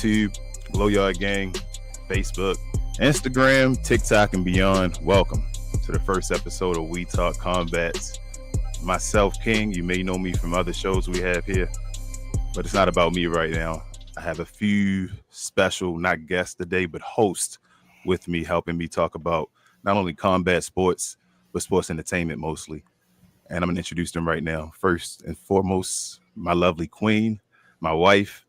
YouTube, Glow Yard Gang, Facebook, Instagram, TikTok, and beyond. Welcome to the first episode of We Talk Combats. Myself, King. You may know me from other shows we have here, but it's not about me right now. I have a few special, not guests today, but hosts with me, helping me talk about not only combat sports, but sports entertainment mostly. And I'm going to introduce them right now. First and foremost, my lovely queen, my wife.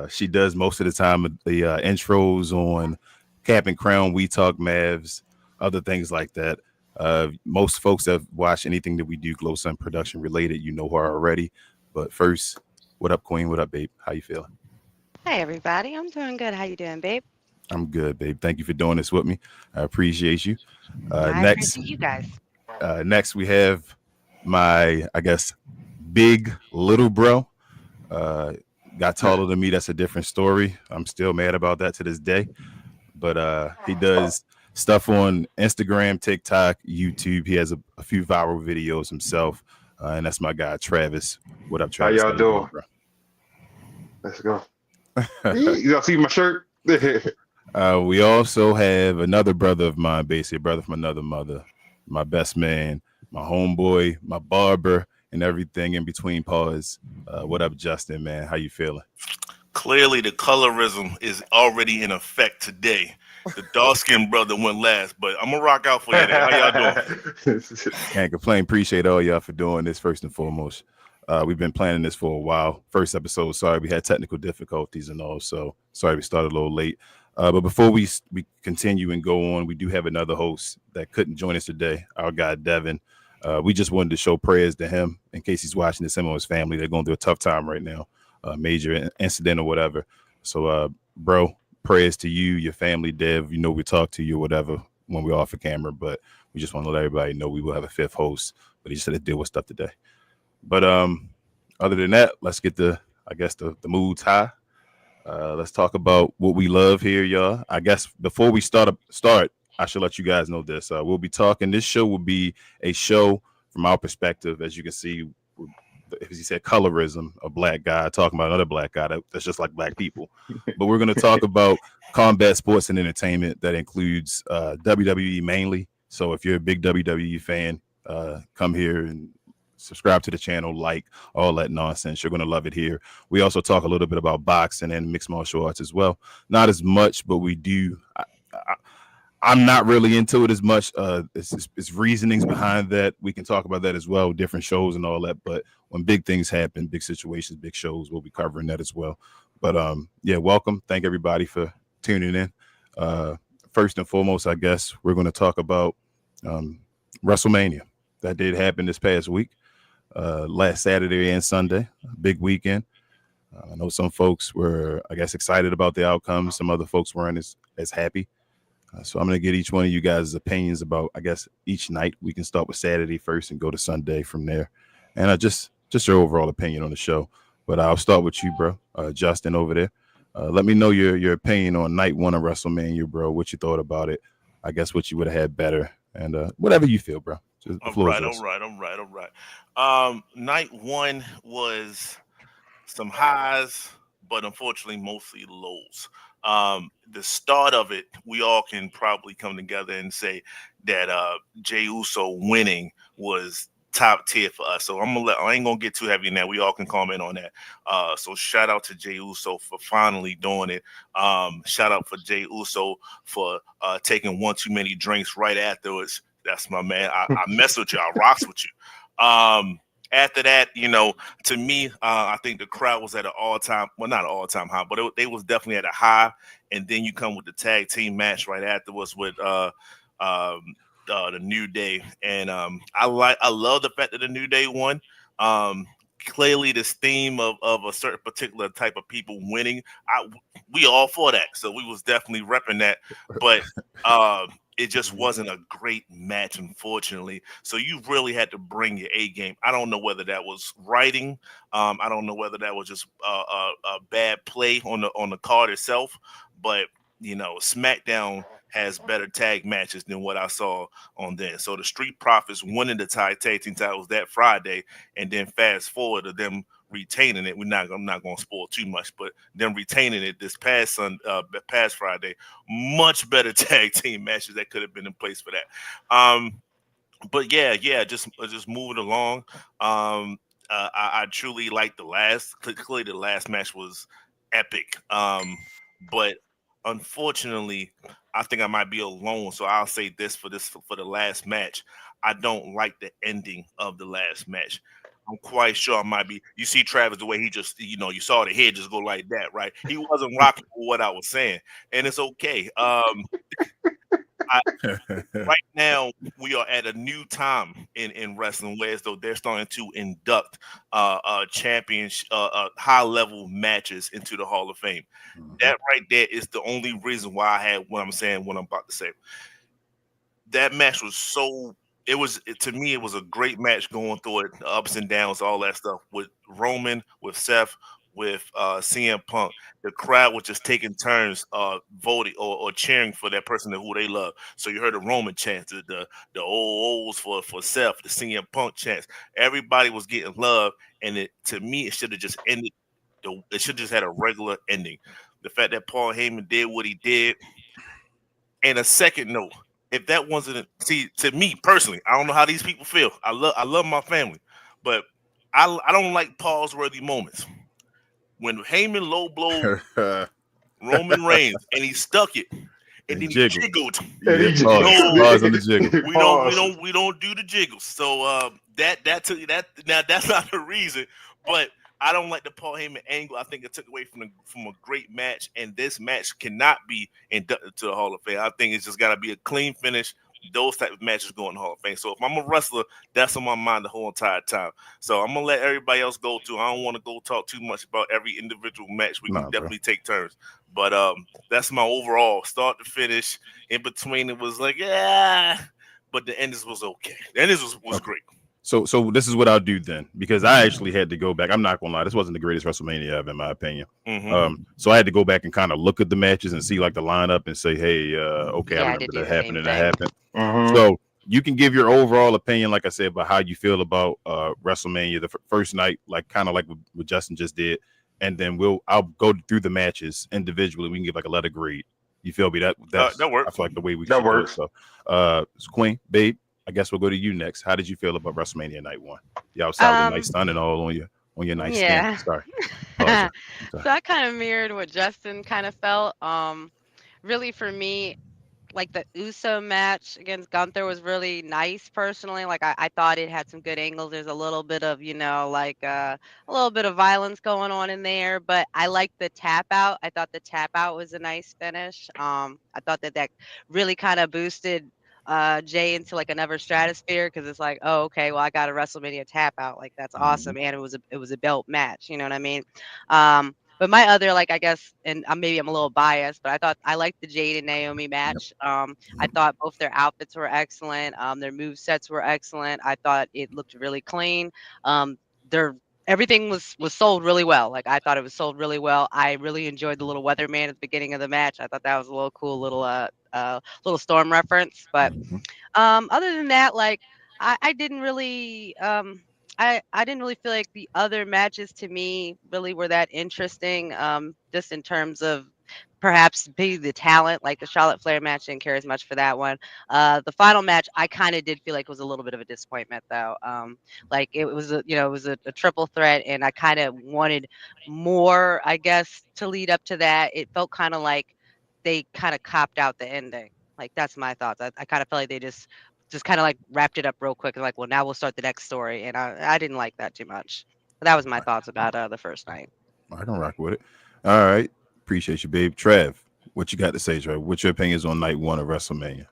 She does most of the time the intros on Cap and Crown, We Talk Mavs, other things like that. Most folks that watch anything that we do, Glow Sun production related, you know her already. But first, what up, queen? What up, babe? How you feeling? Hi, everybody. I'm doing good. How you doing, babe? I'm good, babe. Thank you for doing this with me. I appreciate you. I appreciate you guys. Next we have my, I guess, big little bro. Got taller than me. That's a different story. I'm still mad about that to this day. But he does stuff on Instagram, TikTok, YouTube. He has a few viral videos himself. And that's my guy, Travis. What up, Travis? How y'all doing? Bro? Let's go. Y'all see my shirt? We also have another brother of mine, basically a brother from another mother, my best man, my homeboy, my barber, and everything in between paws. What up, Justin, man? How you feeling? Clearly, the colorism is already in effect today. The dark-skinned brother went last, but I'm going to rock out for you there. How y'all doing? Can't complain. Appreciate all y'all for doing this, first and foremost. We've been planning this for a while. First episode, sorry, we had technical difficulties and all, so sorry we started a little late. But before we continue and go on, we do have another host that couldn't join us today, our guy, Devon. We just wanted to show prayers to him in case he's watching this, him or his family. They're going through a tough time right now, major incident or whatever. So, bro, prayers to you, your family, Dev. You know we talk to you or whatever when we're off the camera, but we just want to let everybody know we will have a fifth host, but he just had to deal with stuff today. But other than that, let's get the mood's high. Let's talk about what we love here, y'all. I guess before we start, I should let you guys know this. We'll be talking. This show will be a show from our perspective. As you can see, as he said, colorism, a black guy talking about another black guy that's just like black people. But we're going to talk about combat sports and entertainment that includes WWE mainly. So if you're a big WWE fan, come here and subscribe to the channel, like all that nonsense. You're going to love it here. We also talk a little bit about boxing and mixed martial arts as well. Not as much, but we do. I'm not really into it as much. It's reasonings behind that. We can talk about that as well, different shows and all that. But when big things happen, big situations, big shows, we'll be covering that as well. But yeah, welcome. Thank everybody for tuning in. First and foremost, I guess we're going to talk about WrestleMania. That did happen this past week. Last Saturday and Sunday, big weekend. I know some folks were, I guess, excited about the outcome. Some other folks weren't as happy. So I'm going to get each one of you guys' opinions about, I guess, each night. We can start with Saturday first and go to Sunday from there. And just your overall opinion on the show. But I'll start with you, bro, Justin over there. Let me know your opinion on night one of WrestleMania, bro, what you thought about it. I guess what you would have had better and whatever you feel, bro. All right. Night one was some highs, but unfortunately, mostly lows. The start of it, we all can probably come together and say that Jey Uso winning was top tier for us. So I ain't gonna get too heavy in that. We all can comment on that. So shout out to Jey Uso for finally doing it. Shout out for Jey Uso for taking one too many drinks right afterwards. That's my man. I mess with you. I rocks with you. After that, to me, I think the crowd was at an all-time, well, not an all-time high, but they was definitely at a high. And then you come with the tag team match right afterwards with the New Day. And I love the fact that the New Day won. Clearly, this theme of a certain particular type of people winning, we all for that. So we was definitely repping that. But it just wasn't a great match, unfortunately. So you really had to bring your A game. I don't know whether that was writing. I don't know whether that was just a bad play on the card itself. But Smackdown has better tag matches than what I saw on there. So the Street Profits winning the tag team titles that Friday, and then fast forward to them retaining it. I'm not going to spoil too much, but them retaining it this past past Friday, much better tag team matches that could have been in place for that. But just moving along. I truly like the last. Clearly, the last match was epic. But unfortunately, I think I might be alone. So I'll say this for the last match. I don't like the ending of the last match. I'm quite sure I might be. You see Travis the way he just, you saw the head just go like that, right? He wasn't rocking for what I was saying, and it's okay. Right now we are at a new time in wrestling, where as though they're starting to induct champions, high level matches into the Hall of Fame. That right there is the only reason why I had what I'm about to say. That match was to me, it was a great match going through it, the ups and downs, all that stuff with Roman, with Seth, with CM Punk. The crowd was just taking turns voting or cheering for that person who they love. So you heard the Roman chants, the O's for Seth, the CM Punk chants. Everybody was getting love, and to me, it should have just ended. It should have just had a regular ending. The fact that Paul Heyman did what he did. And a second note, if that wasn't to me personally, I don't know how these people feel. I love my family, but I don't like pause-worthy moments. When Heyman low blow Roman Reigns and he stuck it and then he jiggled. Pause on the jiggle. We don't do the jiggles. So that took that. Now that's not the reason, but I don't like the Paul Heyman angle. I think it took away from a great match, and this match cannot be inducted to the Hall of Fame. I think it's just got to be a clean finish. Those type of matches go in the Hall of Fame. So if I'm a wrestler, that's on my mind the whole entire time. So I'm gonna let everybody else go too. I don't want to go talk too much about every individual match. We can definitely take turns. But that's my overall start to finish. In between, it was like but the ending was okay. The ending was great. So this is what I'll do then, because I actually had to go back. I'm not gonna lie, this wasn't the greatest WrestleMania ever, in my opinion. So I had to go back and kind of look at the matches and see like the lineup and say, hey, okay, I remember that happened and that happened. So you can give your overall opinion, like I said, about how you feel about WrestleMania the first night, like kind of like what Justin just did, and then I'll go through the matches individually. We can give like a letter grade. You feel me? That works. I feel like the way we should do it. So, Queen, babe, I guess we'll go to you next. How did you feel about WrestleMania Night 1? You outside with a nice sun and all on your nice skin. Sorry. So I kind of mirrored what Justin kind of felt. Really for me, like the Uso match against Gunther was really nice personally. Like I thought it had some good angles. There's a little bit of, a little bit of violence going on in there, but I liked the tap out. I thought the tap out was a nice finish. I thought that really kind of boosted Jay into like another stratosphere, because it's like, oh, okay, well, I got a WrestleMania tap out. Like that's awesome. And it was a belt match, you know what I mean? But my other, like, I guess, and maybe I'm a little biased, but I liked the Jade and Naomi match. I thought both their outfits were excellent. Their move sets were excellent. I thought it looked really clean. Everything was sold really well. Like I thought it was sold really well. I really enjoyed the little weatherman at the beginning of the match. I thought that was a little cool little Storm reference. But other than that, like I didn't really I didn't really feel like the other matches to me really were that interesting. Just in terms of perhaps be the talent, like the Charlotte Flair match, didn't care as much for that one. The final match, I kind of did feel like was a little bit of a disappointment though. Like it was a triple threat, and I kind of wanted more, I guess, to lead up to that. It felt kind of like they kind of copped out the ending. Like that's my thoughts. I kind of felt like they just kind of like wrapped it up real quick and like, well, now we'll start the next story. And I didn't like that too much. But that was my thoughts about the first night. I can rock with it. All right. Appreciate you, babe. Trev, what you got to say, Trev? What's your opinions on night 1 of WrestleMania?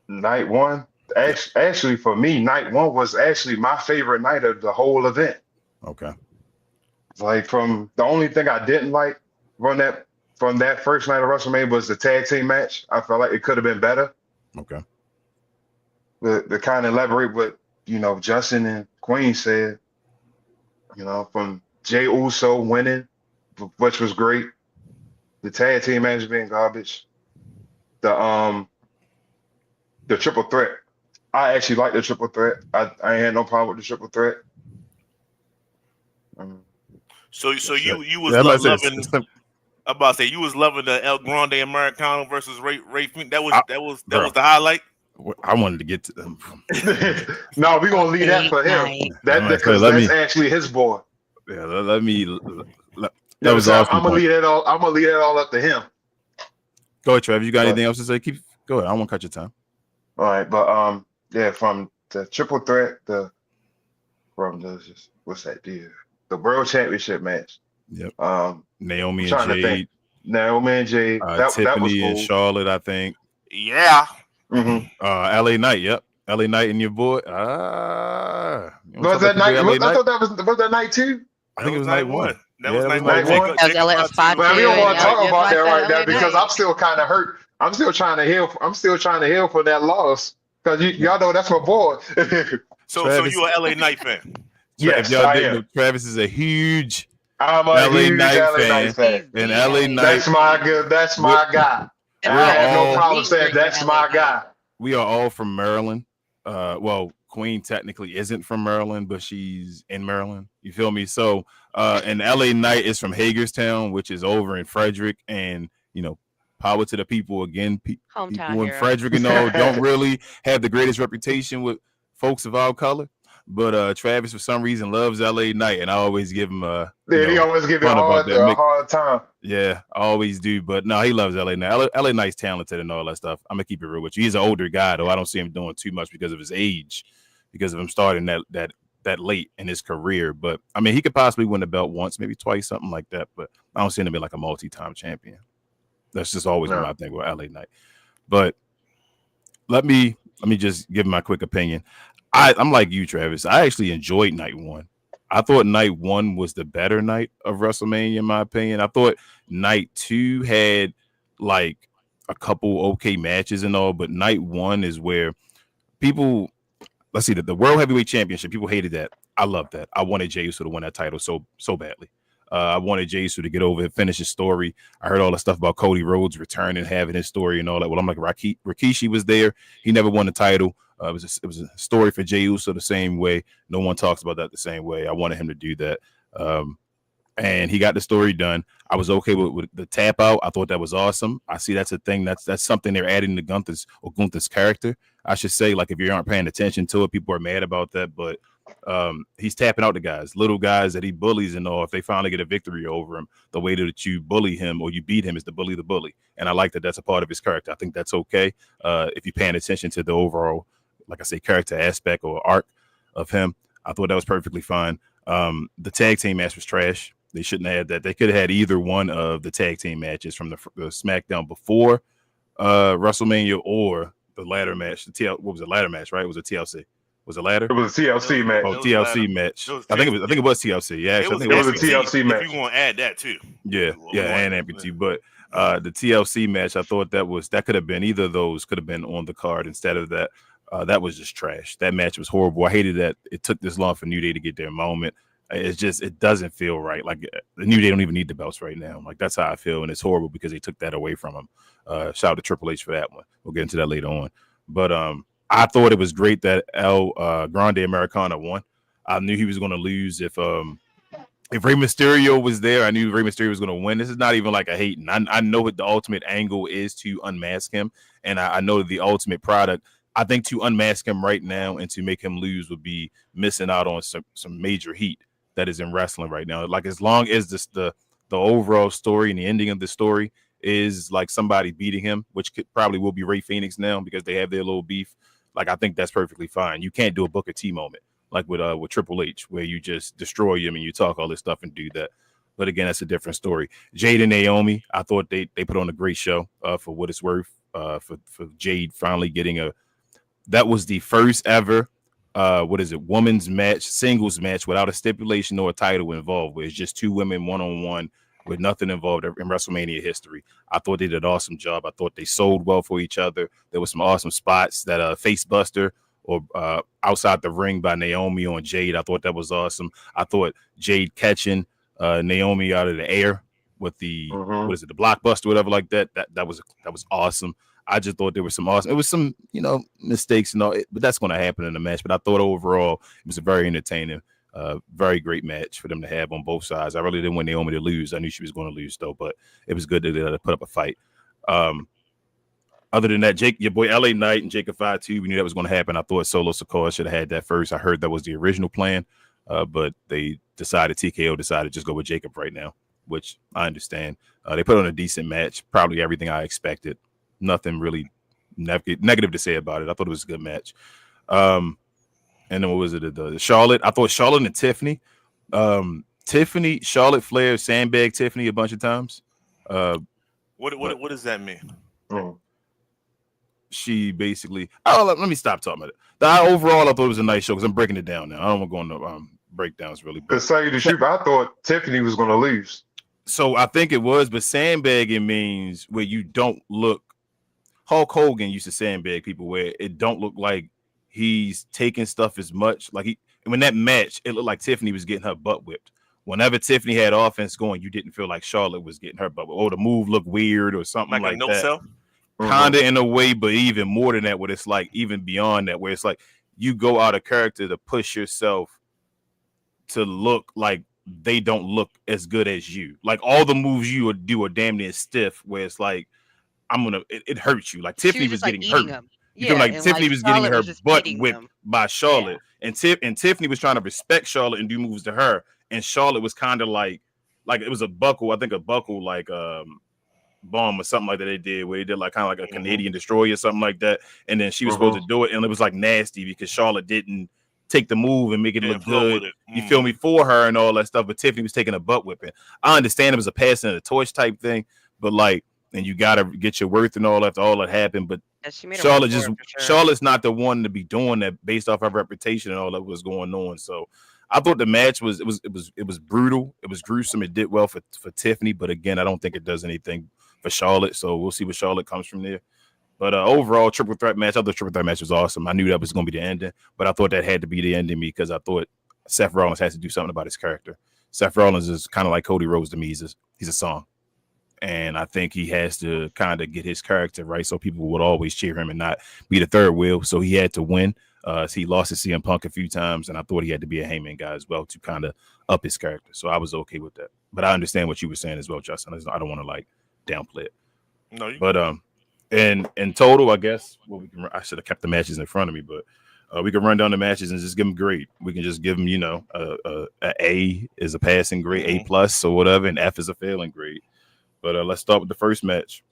Night 1? Actually, for me, night 1 was actually my favorite night of the whole event. Okay. Like from the only thing I didn't like from that first night of WrestleMania was the tag team match. I felt like it could have been better. Okay. The kind of elaborate what Justin and Queen said, from Jey Uso winning, which was great. The tag team match being garbage. The triple threat. I actually like the triple threat. I ain't had no problem with the triple threat. So you was Yeah, I'm about to say, loving. I'm about to say you was loving the El Grande Americano versus Ray Phoenix. That was bro. the highlight. I wanted to get to them. No, we're gonna leave that for him. Night. That because that's actually his boy. Yeah, let me. That was awesome. I'm gonna leave that all up to him. Go ahead, Trev. You got anything else to say? Go ahead. I won't cut your time. All right, but yeah, from the triple threat, what's that deal? The World Championship match. Yep. Naomi and Jade. That was Tiffany cool. and Charlotte, I think. Yeah. Mm-hmm. LA Knight. Yep. LA Knight and your boy. Was that night? I thought that was that night too. I think it was night one. That was night one. That was LA spot. But we don't want to talk about that right now because night. I'm still kind of hurt. I'm still trying to heal. I'm still trying to heal for that loss because y'all know that's my boy. So you're an LA Knight fan? Yes, y'all I didn't am. know, Travis is a huge I'm a huge LA Knight fan. And LA Knight. That's my guy. I have no problem saying that's my guy. We are all from Maryland. Well, Queen technically isn't from Maryland, but she's in Maryland. You feel me? So, and LA Knight is from Hagerstown, which is over in Frederick, and power to the people again. People in Frederick and all don't really have the greatest reputation with folks of our color. But Travis, for some reason, loves LA Knight, and I always give him he always give you a hard time. Yeah, I always do. But no, he loves LA Knight. LA Knight's talented and all that stuff. I'm gonna keep it real with you. He's an older guy, though. I don't see him doing too much because of his age, because of him starting that late in his career. But I mean, he could possibly win the belt once, maybe twice, something like that. But I don't see him being like a multi-time champion. That's just always been my thing with LA Knight. But let me just give my quick opinion. I'm like you, Travis. I actually enjoyed night one. I thought night one was the better night of WrestleMania, in my opinion. I thought night two had like a couple okay matches and all, but night one is where people, let's see, the World Heavyweight Championship, people hated that. I love that. I wanted Jey Uso to win that title so badly. I wanted Jey Uso to get over and finish his story. I heard all the stuff about Cody Rhodes returning, having his story and all that. Well, I'm like, Rikishi was there. He never won the title. It was a story for Jey Uso the same way. No one talks about that the same way. I wanted him to do that. And he got the story done. I was okay with the tap out. I thought that was awesome. I see that's a thing. That's something they're adding to Gunther's character. I should say, like, if you aren't paying attention to it, people are mad about that. But he's tapping out the guys, little guys that he bullies and all. If they finally get a victory over him, the way that you bully him or you beat him is to bully the bully. And I like that that's a part of his character. I think that's okay. If you're paying attention to the overall, like I say, character aspect or arc of him, I thought that was perfectly fine. The tag team match was trash. They shouldn't have had that. They could have had either one of the tag team matches from the Smackdown before WrestleMania or the ladder match. What was the ladder match, right? It was a TLC. Was it ladder? It was a TLC match. Oh, TLC match. I think it was TLC. Yeah, it was a TLC match. If you want to add that too. Yeah, and amputee. But the TLC match, I thought that could have been either of those could have been on the card instead of that. That was just trash. That match was horrible. I hated that it took this long for New Day to get their moment. It doesn't feel right. Like the New Day don't even need the belts right now. Like that's how I feel, and it's horrible because they took that away from them. Shout out to Triple H for that one. We'll get into that later on. But I thought it was great that El Grande Americana won. I knew he was going to lose if Rey Mysterio was there. I knew Rey Mysterio was going to win. This is not even like a hating. I know what the ultimate angle is to unmask him, and I know the ultimate product. I think to unmask him right now and to make him lose would be missing out on some major heat that is in wrestling right now. Like as long as the overall story and the ending of the story is like somebody beating him, which probably will be Rey Fenix now because they have their little beef. Like I think that's perfectly fine. You can't do a Booker T moment like with Triple H where you just destroy him and you talk all this stuff and do that. But again, that's a different story. Jade and Naomi, I thought they put on a great show for what it's worth. For Jade finally getting that was the first ever women's match, singles match without a stipulation or a title involved, where it's just two women one-on-one with nothing involved in WrestleMania history. I thought they did an awesome job. I thought they sold well for each other. There was some awesome spots. That face buster or outside the ring by Naomi on Jade. I thought that was awesome. I thought Jade catching Naomi out of the air with the the blockbuster, whatever like that. That was awesome. I just thought there was some awesome. It was some, mistakes and all, but that's going to happen in the match. But I thought overall it was a very entertaining Very great match for them to have on both sides. I really didn't want Naomi to lose. I knew she was going to lose, though, but it was good that they put up a fight. Other than that, Jake, your boy LA Knight and Jacob 5-2, we knew that was going to happen. I thought Solo Sikoa should have had that first. I heard that was the original plan, but TKO decided to just go with Jacob right now, which I understand. They put on a decent match, probably everything I expected. Nothing really negative to say about it. I thought it was a good match. And then what was it? The Charlotte. I thought Charlotte and Tiffany. Charlotte Flair sandbagged Tiffany a bunch of times. What does that mean? She basically. Oh, let me stop talking about it. Overall, I thought it was a nice show because I'm breaking it down now. I don't want to go into breakdowns really. To tell you the truth, I thought Tiffany was going to lose. So I think it was, but sandbagging means where you don't look. Hulk Hogan used to sandbag people where it don't look like he's taking stuff as much. Like when that match, it looked like Tiffany was getting her butt whipped. Whenever Tiffany had offense going, you didn't feel like Charlotte was getting her butt whipped. Oh, the move looked weird or something like that. Self? Kinda in a way, but even more than that, what it's like, even beyond that, where it's like you go out of character to push yourself to look like they don't look as good as you. Like all the moves you would do are damn near stiff, where it's like it hurts you. Like Tiffany was getting hurt. You feel like Tiffany was getting her butt whipped by Charlotte, and Tiffany was trying to respect Charlotte and do moves to her, and Charlotte was kind of like it was a buckle. I think a buckle like bomb or something like that they did, where they did like kind of like a Canadian destroyer or something like that, and then she was supposed to do it, and it was like nasty because Charlotte didn't take the move and make it look good. You feel me, for her and all that stuff, but Tiffany was taking a butt whipping. I understand it was a passing of the torch type thing, but like, and you gotta get your worth and all after all that happened. But Charlotte's not the one to be doing that based off her reputation and all that was going on. So I thought the match was brutal, it was gruesome, it did well for Tiffany, but again, I don't think it does anything for Charlotte. So we'll see what Charlotte comes from there. But overall, triple threat match. I thought the triple threat match was awesome. I knew that was going to be the ending, but I thought that had to be the ending because I thought Seth Rollins has to do something about his character. Seth Rollins is kind of like Cody Rhodes to me. He's a song. And I think he has to kind of get his character right so people would always cheer him and not be the third wheel. So he had to win. He lost to CM Punk a few times, and I thought he had to be a Heyman guy as well to kind of up his character. So I was okay with that. But I understand what you were saying as well, Justin. I don't want to like downplay it. No, but and in total, I guess I should have kept the matches in front of me, but we can run down the matches and just give them grade. We can just give them, A is a passing grade, A+ or whatever, and F is a failing grade. But let's start with the first match.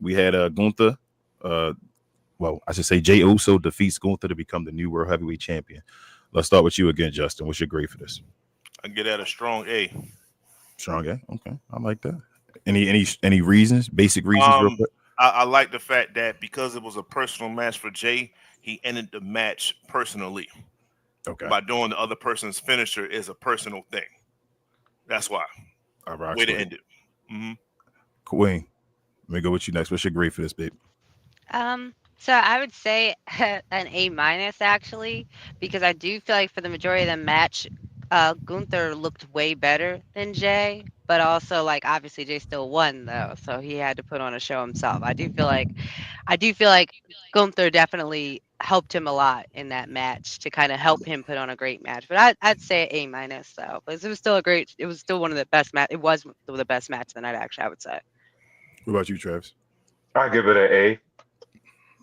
We had Gunther. I should say Jey Uso defeats Gunther to become the new World Heavyweight Champion. Let's start with you again, Justin. What's your grade for this? I get at a strong A. Strong A. Okay, I like that. Any reasons? Basic reasons, real quick. I like the fact that because it was a personal match for Jey, he ended the match personally. Okay. By doing the other person's finisher is a personal thing. That's why. All right. Way to end it. Mm-hmm. Queen, let me go with you next. What's your grade for this, babe? So I would say an A- actually, because I do feel like for the majority of the match, Gunther looked way better than Jey, but also like obviously Jey still won though, so he had to put on a show himself. I do feel like Gunther definitely helped him a lot in that match to kind of help him put on a great match. But I'd say A- though, because it was still one of the best match. It was the best match of the night, actually, I would say. What about you, Travis? I give it an A.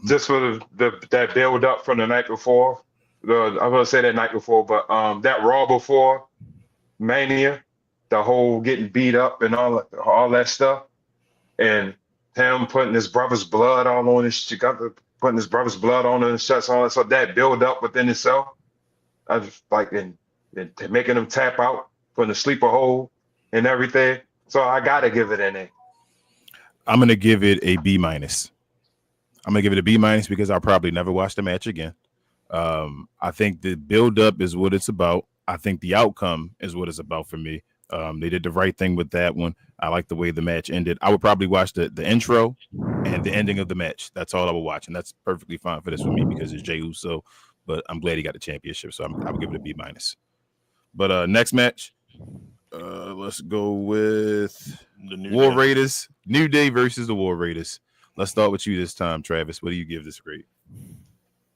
Just for that build up from the night before. I'm gonna say that night before, but that Raw before Mania, the whole getting beat up and all that stuff, and him putting his brother's blood all on his putting his brother's blood on his chest, all that. So that build up within itself, I just like and making him tap out, putting a sleeper hold and everything. So I gotta give it an A. I'm gonna give it a B-. I'm gonna give it a B- because I'll probably never watch the match again. I think the build up is what it's about. I think the outcome is what it's about for me. They did the right thing with that one. I like the way the match ended. I would probably watch the intro and the ending of the match. That's all I would watch, and that's perfectly fine for this for me because it's Jey Uso. But I'm glad he got the championship, so I would give it a B-. But next match, let's go with the War Raiders. New Day versus the War Raiders. Let's start with you this time, Travis. What do you give this grade?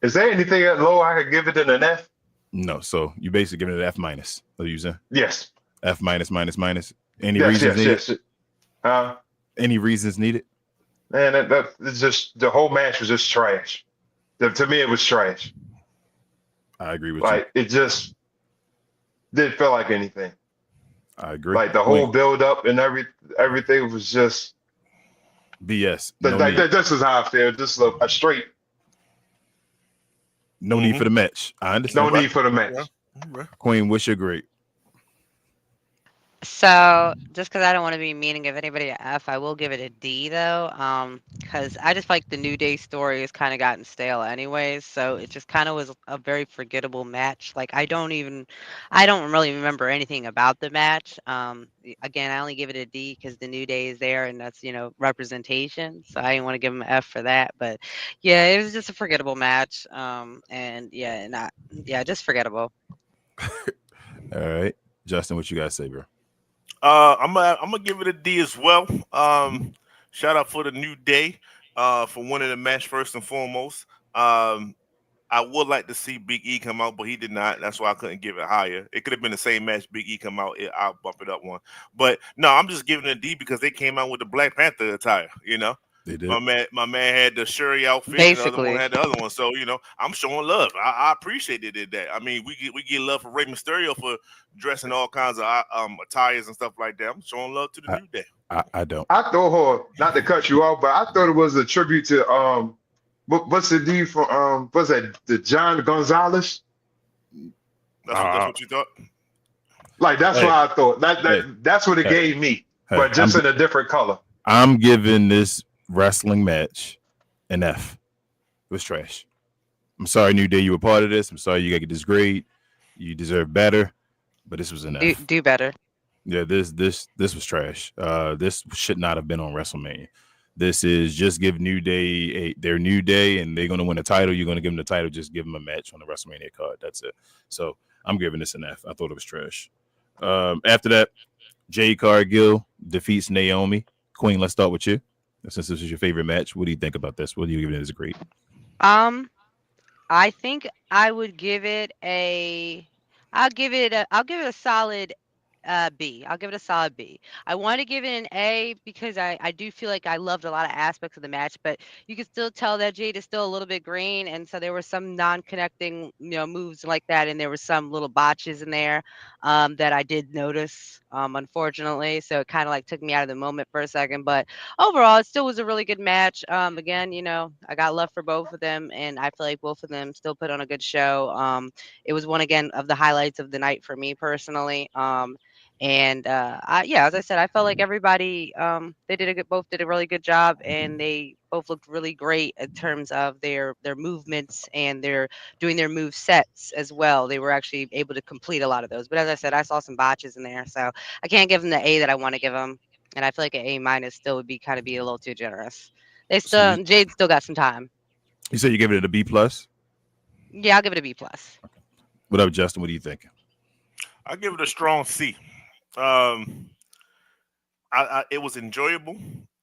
Is there anything that low I could give it in an F? No, so you basically giving it an F minus. What are you saying? Yes. F minus minus minus. Any Yes. reasons needed? Yes. Any reasons needed? Man, that it's just the whole match was just trash. To me, it was trash. I agree with you. Like it just didn't feel like anything. I agree. Like the whole build up and everything was just BS. this is how I feel. Just a straight. No need for the match. I understand. No need for the match. Yeah. Queen, what's your grade? So just because I don't want to be mean and give anybody an F, I will give it a D though, because I just feel like the New Day story has kind of gotten stale anyways. So it just kind of was a very forgettable match. Like I don't really remember anything about the match. Again, I only give it a D because the New Day is there and that's representation. So I didn't want to give them an F for that. But yeah, it was just a forgettable match. Just forgettable. All right, Justin, what you guys say, bro? I'm gonna give it a D as well. Shout out for the New Day for winning the match first and foremost. I would like to see Big E come out, but he did not. That's why I couldn't give it higher. It could have been the same match. Big E come out, I'll bump it up one. But no, I'm just giving it a D because they came out with the Black Panther attire. They did. My man had the Shuri outfit. Basically, the other one had the other one. So I'm showing love. I appreciated that. I mean, we get love for Rey Mysterio for dressing all kinds of attires and stuff like that. I'm showing love to the New Day. I don't. I thought, not to cut you off, but I thought it was a tribute to what's the D for what's that? The John Gonzalez. That's what you thought. Like that's what I thought. That's what it gave me, but just in a different color. I'm giving this wrestling match an F. It was trash. I'm sorry, New Day, you were part of this. I'm sorry you got to get this grade. You deserve better, but this was an F. Do better. Yeah, this was trash. This should not have been on WrestleMania. This is just give New Day their New Day, and they're going to win a title. You're going to give them the title. Just give them a match on the WrestleMania card. That's it. So I'm giving this an F. I thought it was trash. After that, Jade Cargill defeats Naomi. Queen, let's start with you. Since this is your favorite match, what do you think about this? What do you give it as a grade? I think I would give it I'll give it a solid B. I'll give it a solid B. I want to give it an A because I do feel like I loved a lot of aspects of the match, but you can still tell that Jade is still a little bit green, and so there were some non-connecting moves like that, and there were some little botches in there that I did notice, unfortunately. So it kind of like took me out of the moment for a second, but overall, it still was a really good match. Again, I got love for both of them, and I feel like both of them still put on a good show. It was one again of the highlights of the night for me personally. As I said, I felt like everybody both did a really good job, and they both looked really great in terms of their movements and their doing their move sets as well. They were actually able to complete a lot of those. But as I said, I saw some botches in there, so I can't give them the A that I want to give them, and I feel like an A minus still would be a little too generous. Jade still got some time. You said you give it a B plus? Yeah, I'll give it a B plus. Okay. What up, Justin? What do you think? I give it a strong C. It was enjoyable.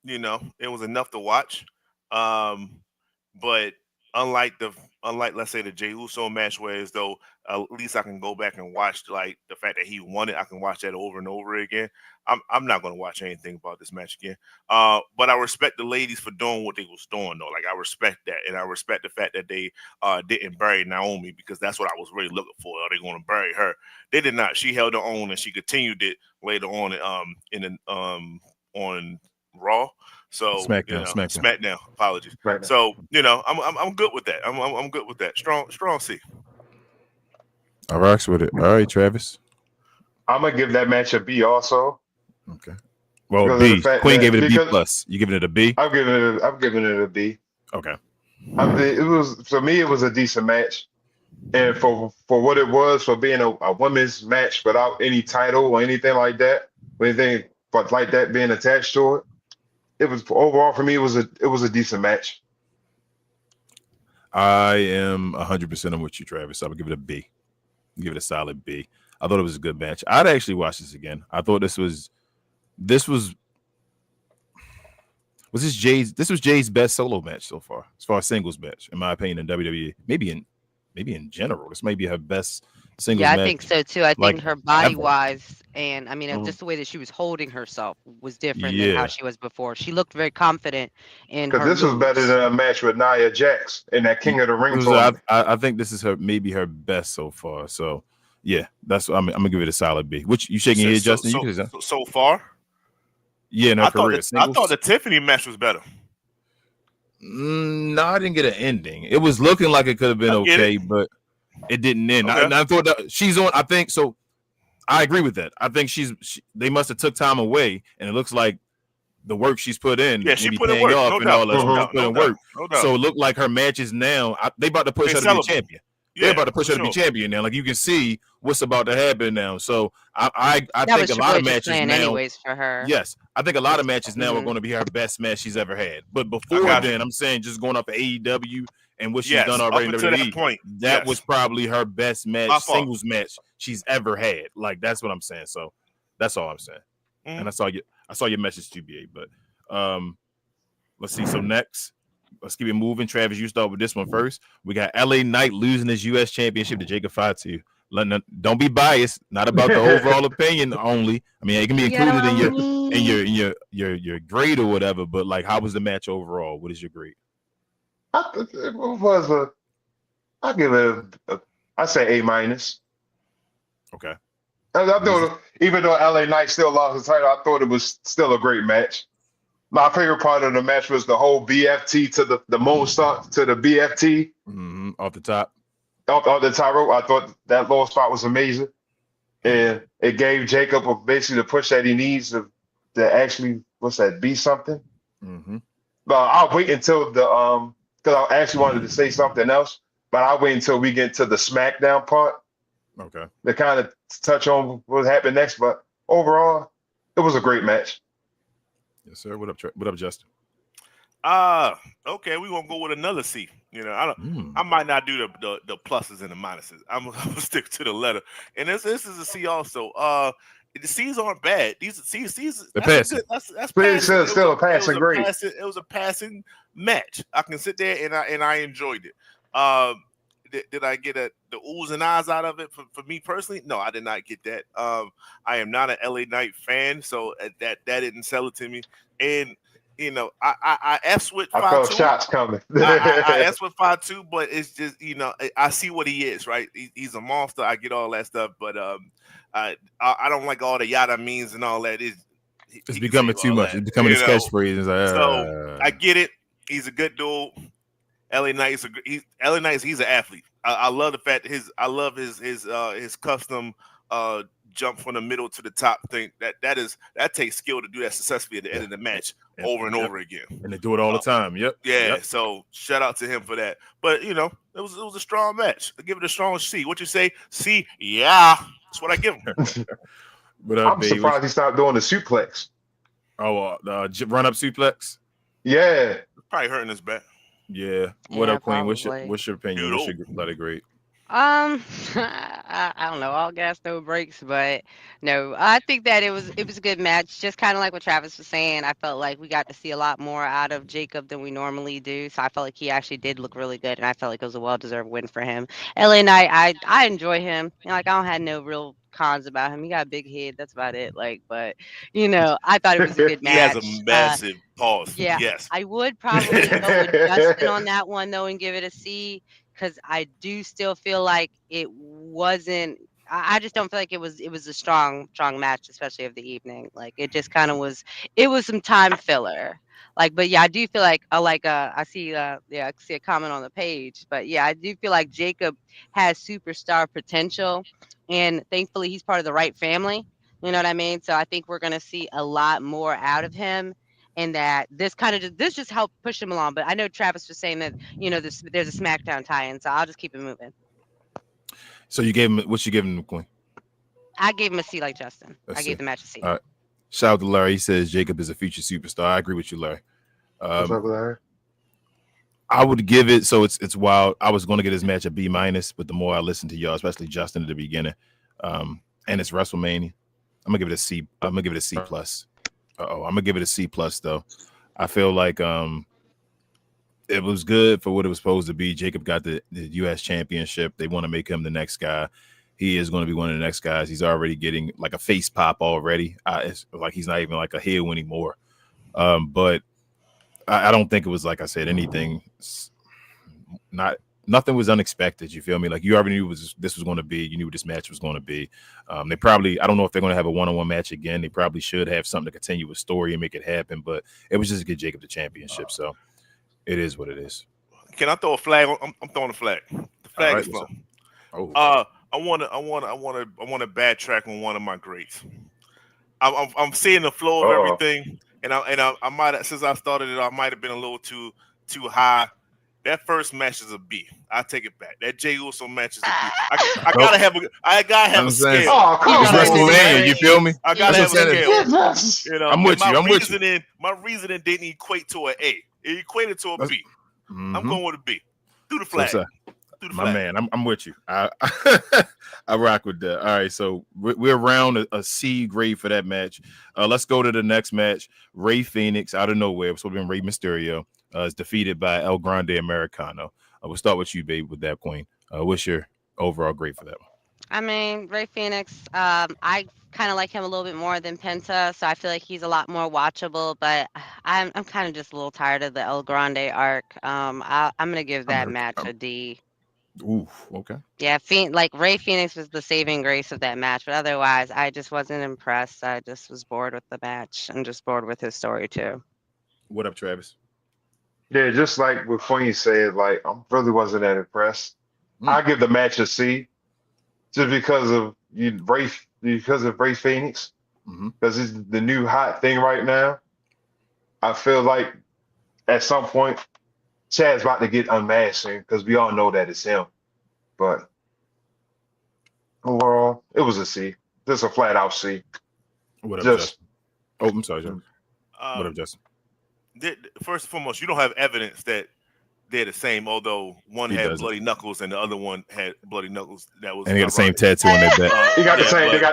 It was enough to watch. But unlike let's say the Jey Uso match, where as though at least I can go back and watch like the fact that he won it, I can watch that over and over again. I'm not going to watch anything about this match again. But I respect the ladies for doing what they was doing though. Like I respect that, and I respect the fact that they didn't bury Naomi, because that's what I was really looking for. Are they going to bury her? They did not. She held her own, and she continued it later on on Raw. So Smackdown. Apologies. Right. So I'm good with that. I'm good with that. Strong C. I rocks with it. All right, Travis. I'm gonna give that match a B also. Okay. Well, B. Queen gave it a B plus. You giving it a B? I'm giving it a B. Okay. It was, for me, it was a decent match, and for what it was, for being a women's match without any title or anything like that, or anything but like that being attached to it. It was overall for me. It was a decent match. I am 100% on with you, Travis. I would give it a B. Give it a solid B. I thought it was a good match. I'd actually watch this again. I thought this was Jay's best solo match so far, as far as singles match, in my opinion, in WWE. Maybe in maybe in general. This may be her best singles Yeah, I match. think so too. I like think her body ever. wise, and I mean, Mhm. just the way that she was holding herself was different than how Yeah. she was before. She looked very confident in Because her this was better moves. than a match with Nia Jax in that King of the Ring tournament. I think this is maybe her best so far. So yeah, I'm gonna give it a solid B. Which you shaking your head, Justin? You can So far, yeah, in her career I singles. thought the Tiffany match was better. No, I didn't get an ending. It was looking like it could have been okay, but it didn't end. Okay. I thought that she's on. I think so. I agree with that. I think they must have took time away, and it looks like the work she's put in, Yeah, she maybe put in paying work. off No and doubt. all that. No She doubt. put in No work. doubt. No doubt. So it looked like her matches now. They about to push They her to be sellable. champion. Yeah, They're about to push for her to be sure. champion now. Like you can see what's about to happen now. So I That think was a Triple lot of H's matches plan now. anyways for her. Yes, I think a lot of matches now are Mhm. going to be her best match she's ever had. But I before got you. then, I'm saying just going off of AEW and what she's Yes, done up already in until that WWE, point. that Yes. was probably her best My match, fault. singles match she's ever had. Like that's what I'm saying. So that's all I'm saying. Mhm. And I saw your message, TBA. But let's see. So next, let's keep it moving. Travis, you start with this one first. We got LA Knight losing his U.S. championship to Jacob Fatu. Don't be biased. Not about the overall opinion only. I mean, it can be included in your grade or whatever. But like, how was the match overall? What is your grade? It was I give it I say A minus. Okay. I thought even though LA Knight still lost the title, I thought it was still a great match. My favorite part of the match was the whole BFT to the moonsault to the BFT Off the top. off the top rope. I thought that little spot was amazing, and it gave Jacob basically the push that he needs to actually be something. Mm-hmm. But I'll wait until the because I actually wanted to say something else, but I'll wait until we get to the Smackdown part Okay. to kind of touch on what happened next. But overall, it was a great match. Yes, sir. What up, Justin? Okay, we're gonna go with another C. You know, I might not do the pluses and the minuses. I'm gonna stick to the letter. And this is a C also. The C's aren't bad. These C's They're passing. That's Passing. Still a passing grade. It was a passing match. I can sit there and I enjoyed it. Did I get the oohs and ahs out of it for me personally? No, I did not get that. I am not an LA Knight fan, so that didn't sell it to me. And you know, I F's with I felt Fatu. shots coming. I F's with Fatu, but it's just I see what he is, right? He's a monster. I get all that stuff, but I don't like all the yada means and all that. It's becoming too much. It's becoming his catchphrase. It's like, so I get it. He's a good dude. LA Knight he's an athlete. I love the fact I love his custom jump from the middle to the top thing. That takes skill to do that successfully at the end of the match over and over again. And they do it all the time. Yep. Yeah. Yep. So shout out to him for that. But it was a strong match. I give it a strong C. What you say? C? Yeah. That's what I give him. I'm surprised he stopped doing the suplex. Oh, run up suplex. Yeah. Probably hurting his back. Yeah. What up, Queen? What's your opinion? Dude. What's your letter grade? I don't know, all gas, no brakes, but no, I think that it was a good match. Just kind of like what Travis was saying, I felt like we got to see a lot more out of Jacob than we normally do. So I felt like he actually did look really good, and I felt like it was a well-deserved win for him. LA Knight, I enjoy him. Like I don't have no real cons about him. He got a big head, that's about it. Like, but I thought it was a good He has match. a massive pause. Yeah, Yes. I would probably go with Justin on that one though and give it a C. Because I do still feel like it wasn't. I just don't feel like it was a strong match, especially of the evening. Like it just kind of was. It was some time filler. Like, but yeah, I do feel like I see I see a comment on the page, but yeah, I do feel like Jacob has superstar potential, and thankfully he's part of the right family. You know what I mean? So I think we're gonna see a lot more out of him. And that this just helped push him along. But I know Travis was saying that there's a SmackDown tie-in, so I'll just keep it moving. So you gave him what you giving him, Queen? I gave him a C like Justin. Let's I gave see. the match a C. All right. Shout out to Larry. He says Jacob is a future superstar. I agree with you, Larry. What's up, Larry? I would give it. So it's wild. I was going to get his match a B minus, but the more I listen to y'all, especially Justin at the beginning, and it's WrestleMania, I'm gonna give it a C. I'm gonna give it a C plus. I'm gonna give it a C plus though. I feel like it was good for what it was supposed to be. Jacob got the U.S. championship. They want to make him the next guy. He is going to be one of the next guys. He's already getting like a face pop already. It's like he's not even like a heel anymore. But I don't think it was, like I said, anything. Nothing was unexpected. You feel me? Like you already knew this was going to be. You knew what this match was going to be. They probably, I don't know if they're going to have a one-on-one match again. They probably should have something to continue with story and make it happen. But it was just to get Jacob the championship. So it is what it is. Can I throw a flag? I'm throwing a flag. The flag is flown. Oh. I want to backtrack on one of my greats. I'm seeing the flow of everything, and I might have, since I started it, I might have been a little too high. That first match is a B. I take it back. That Jey Uso match is a B. I gotta have a scale. Oh, come on, WrestleMania, you feel me? I gotta have a scale. You know, I'm with you. My reasoning didn't equate to an A. It equated to a B. Mm-hmm. I'm going with a B. Do the flag. My man, I'm with you. I rock with that. All right, so we're around a C grade for that match. Let's go to the next match. Rey Fenix out of nowhere, so being Rey Mysterio is defeated by El Grande Americano. We'll start with you, babe, with that, Queen. What's your overall grade for that one? I mean, Rey Fenix, I kind of like him a little bit more than Penta, so I feel like he's a lot more watchable, but I'm kind of just a little tired of the El Grande arc. I'm going to give that match a D. Ooh, okay. Yeah, like Rey Fenix was the saving grace of that match, but otherwise, I just wasn't impressed. I just was bored with the match and just bored with his story, too. What up, Travis? Yeah, just like what Queen said, like I really wasn't that impressed. I give the match a C, just because of Rey Fenix, because it's the new hot thing right now. I feel like at some point Chad's about to get unmasked because we all know that it's him. But overall, it was a C. Just a flat out C. What up, Justin? Oh, I'm sorry, Justin. What up, Justin? First and foremost, you don't have evidence that they're the same, although one had bloody knuckles and the other one had bloody knuckles. That was, and they got the same tattoo on their back. They got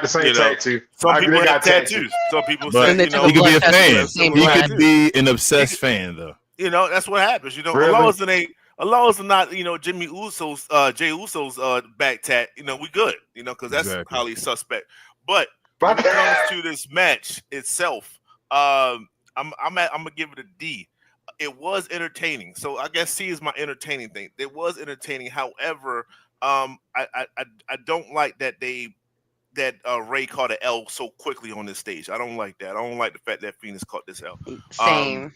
the same tattoo. Some people got tattoos. Some people say, he could be a fan. He could be an obsessed fan, though. You know, that's what happens. You know, really? as long as not, Jimmy Uso's, Jey Uso's back tat. You know, we good. You know, because that's highly suspect. But when it comes to this match itself, I'm gonna give it a D. It was entertaining, so I guess C is my entertaining thing. It was entertaining. However, I don't like that Rey caught an L so quickly on this stage. I don't like that. I don't like the fact that Phoenix caught this L. Same.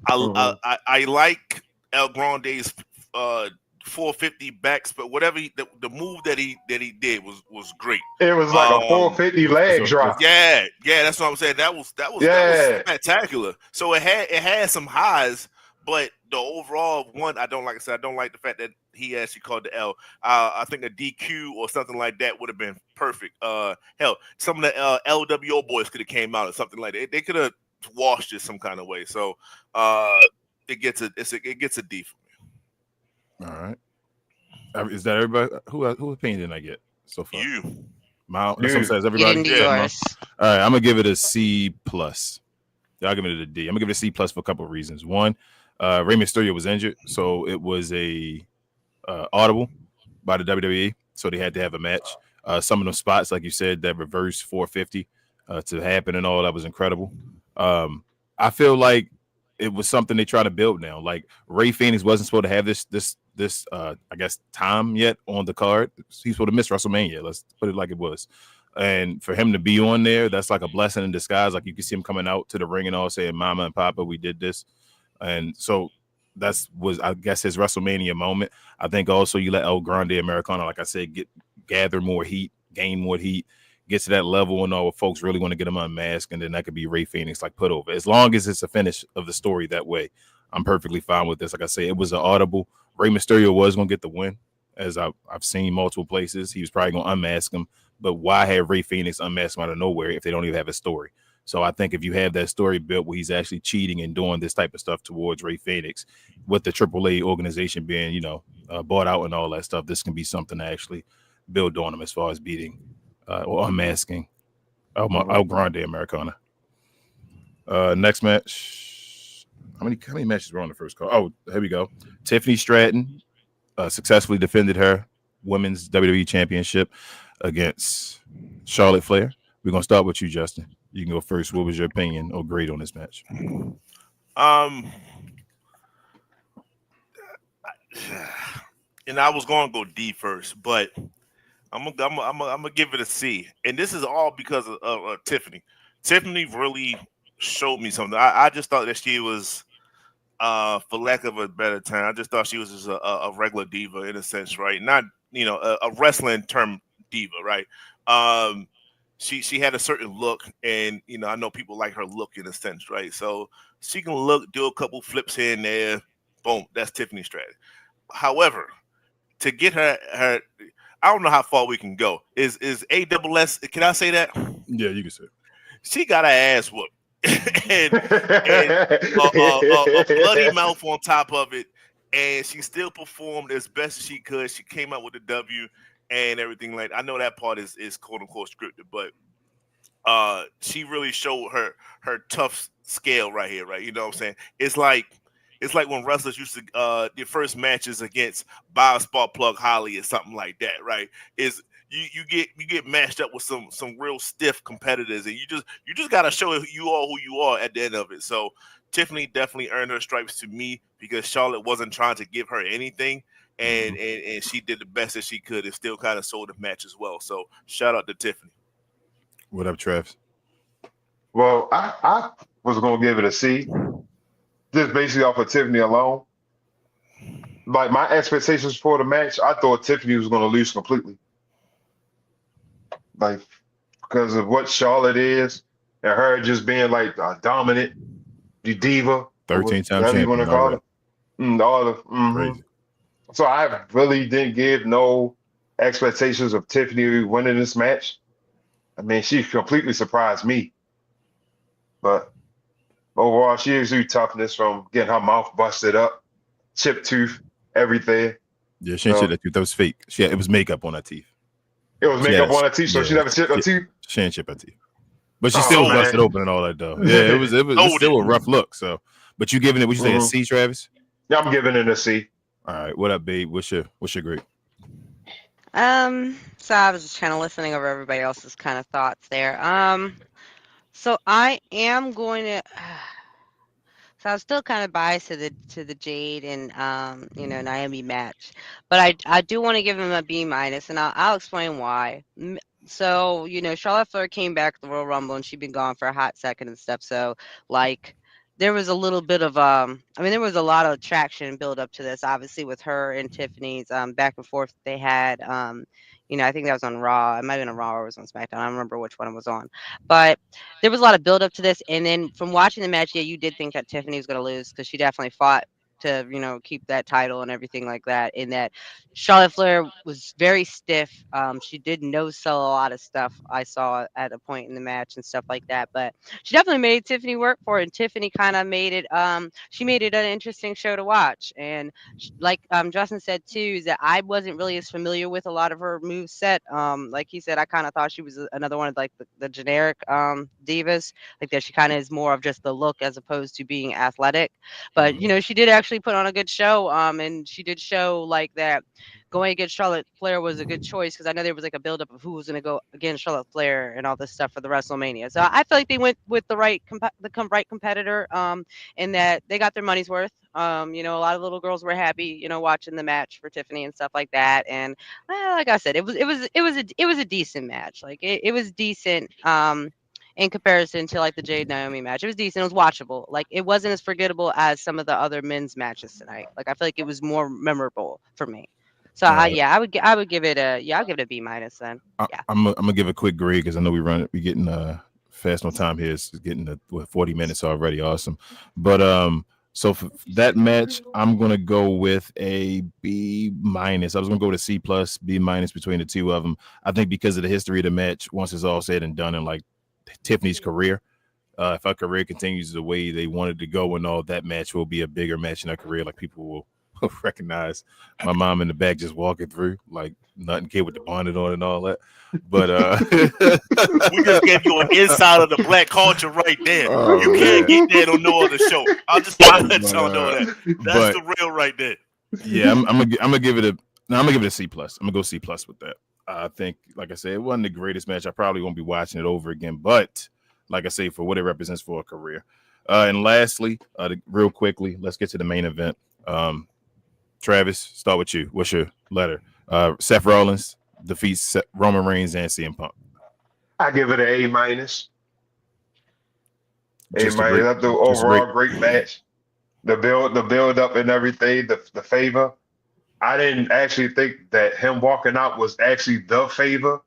I like El Grande's 450 backs, but whatever the move that he did was great. It was like a 450 leg drop. Yeah, that's what I'm saying. That was spectacular. So it had some highs, but the overall one, I don't like the fact that he actually called the L. I think a DQ or something like that would have been perfect. Hell, some of the LWO boys could have came out or something like that. They could have washed it some kind of way. So it gets a D for me. All right. Is that everybody? Who opinion did I get so far? You. That's what says everybody. Yours. All right, I'm gonna give it a C plus. Y'all give it a D. I'm gonna give it a C plus for a couple of reasons. One, Rey Mysterio was injured, so it was a audible by the WWE, so they had to have a match. Some of them spots, like you said, that reverse 450 to happen and all that was incredible. I feel like it was something they try to build now. Like Rey Fenix wasn't supposed to have this I guess time yet on the card. He's supposed to miss WrestleMania. Let's put it like it was. And for him to be on there, that's like a blessing in disguise. Like you can see him coming out to the ring and all saying, "Mama and Papa, we did this." And so was I guess his WrestleMania moment. I think also you let El Grande Americano, like I said, gather more heat, gain more heat, get to that level and all folks really want to get him unmasked, and then that could be Rey Fenix like put over. As long as it's a finish of the story that way, I'm perfectly fine with this. Like I say, it was an audible. Rey Mysterio was going to get the win, as I've seen multiple places. He was probably going to unmask him, but why have Rey Fenix unmask him out of nowhere if they don't even have a story? So I think if you have that story built where he's actually cheating and doing this type of stuff towards Rey Fenix, with the AAA organization being, bought out and all that stuff, this can be something to actually build on him as far as beating or unmasking El Grande Americana. Next match, how many matches were on the first card? Oh, here we go. Tiffany Stratton successfully defended her women's WWE championship against Charlotte Flair. We're gonna start with you, Justin. You can go first. What was your opinion or grade on this match? And I was going to go D first, but I'm gonna give it a C. And this is all because of Tiffany. Tiffany really showed me something. I just thought that she was, for lack of a better term, I just thought she was just a regular diva in a sense, right? Not a wrestling term diva, right? She had a certain look, and I know people like her look in a sense, right? So she can look, do a couple flips here and there, boom, that's Tiffany Stratton. However, to get her, I don't know how far we can go. Is AWS? Can I say that? Yeah, you can say it. She got her ass whooped, and a bloody mouth on top of it, and she still performed as best as she could. She came out with a W and everything like that. I know that part is quote unquote scripted, but she really showed her tough scale right here, right? You know what I'm saying? It's like when wrestlers used to their first matches against Biospark Plug Holly or something like that, right? Is you get matched up with some real stiff competitors, and you just gotta show you all who you are at the end of it. So Tiffany definitely earned her stripes to me because Charlotte wasn't trying to give her anything, and she did the best that she could and still kind of sold the match as well. So shout out to Tiffany. What up, Travis? Well, I was gonna give it a C, just basically off of Tiffany alone. Like my expectations for the match, I thought Tiffany was gonna lose completely. Like because of what Charlotte is and her just being like a dominant diva, 13-time whatever you want to champion. call it. All of Crazy. So I really didn't give no expectations of Tiffany winning this match. I mean, she completely surprised me. But overall, she exuded toughness from getting her mouth busted up, chipped tooth, everything. Yeah, she ain't shit that tooth. That was fake. It was makeup on her teeth. It was makeup on her teeth, so she never chipped her teeth. She ain't chip her teeth. But she still was busted open and all that though. Yeah, it was still a rough look. So, but you giving it? What you say? A C, Travis? Yeah, I'm giving it a C. All right. What up, babe? What's your grade? So I was just kind of listening over everybody else's kind of thoughts there. So I am going to. So I was still kind of biased to the Jade and Naomi match, but I do want to give him a B minus, and I'll explain why. So Charlotte Flair came back at the Royal Rumble, and she'd been gone for a hot second and stuff. So like there was a little bit of there was a lot of traction and build up to this, obviously with her and Tiffany's back and forth they had. I think that was on Raw. It might have been on Raw or it was on SmackDown. I don't remember which one it was on. But there was a lot of build up to this. And then from watching the match, yeah, you did think that Tiffany was going to lose because she definitely fought to, keep that title and everything like that. In that Charlotte Flair was very stiff. She did no sell a lot of stuff I saw at a point in the match and stuff like that. But she definitely made Tiffany work for it. And Tiffany kind of made it, she made it an interesting show to watch. And like Justin said too, is that I wasn't really as familiar with a lot of her moves set. Like he said, I kind of thought she was another one of like the generic divas, like that she kind of is more of just the look as opposed to being athletic. But she did actually put on a good show, and she did show like that going against Charlotte Flair was a good choice because I know there was like a buildup of who was going to go against Charlotte Flair and all this stuff for the WrestleMania. So I feel like they went with the right competitor, in that they got their money's worth. A lot of little girls were happy, watching the match for Tiffany and stuff like that. And like I said, it was a decent match. Like it was decent. In comparison to like the Jade Naomi match, it was decent. It was watchable. Like it wasn't as forgettable as some of the other men's matches tonight. Like I feel like it was more memorable for me. So I would give it I'll give it a B minus then. Yeah. I'm gonna give a quick grade because I know we're getting fast on time here. It's getting 40 minutes already. Awesome. But so for that match, I'm gonna go with a B minus. I was gonna go to C plus, B minus between the two of them. I think because of the history of the match, once it's all said and done, and like Tiffany's career, if her career continues the way they wanted to go and all, that match will be a bigger match in her career. Like people recognize my mom in the back just walking through, like nothing kid with the bonnet on and all that. But we just gave you an insight of the black culture right there. oh, You can't man. get that on no other show. I'll just let y'all know that. That's but the real right there. yeah, I'm gonna give it a no, I'm gonna give it a C plus. I'm gonna go C plus with that. I think, like I said, it wasn't the greatest match. I probably won't be watching it over again, but like I say, for what it represents for a career. And lastly, real quickly, let's get to the main event. Travis, start with you. What's your letter? Seth Rollins defeats Roman Reigns and CM Punk. I give it an A minus. A Just a minus. great, That's the just a great. overall great match. The build up and everything, the favor. I didn't actually think that him walking out was actually the favor.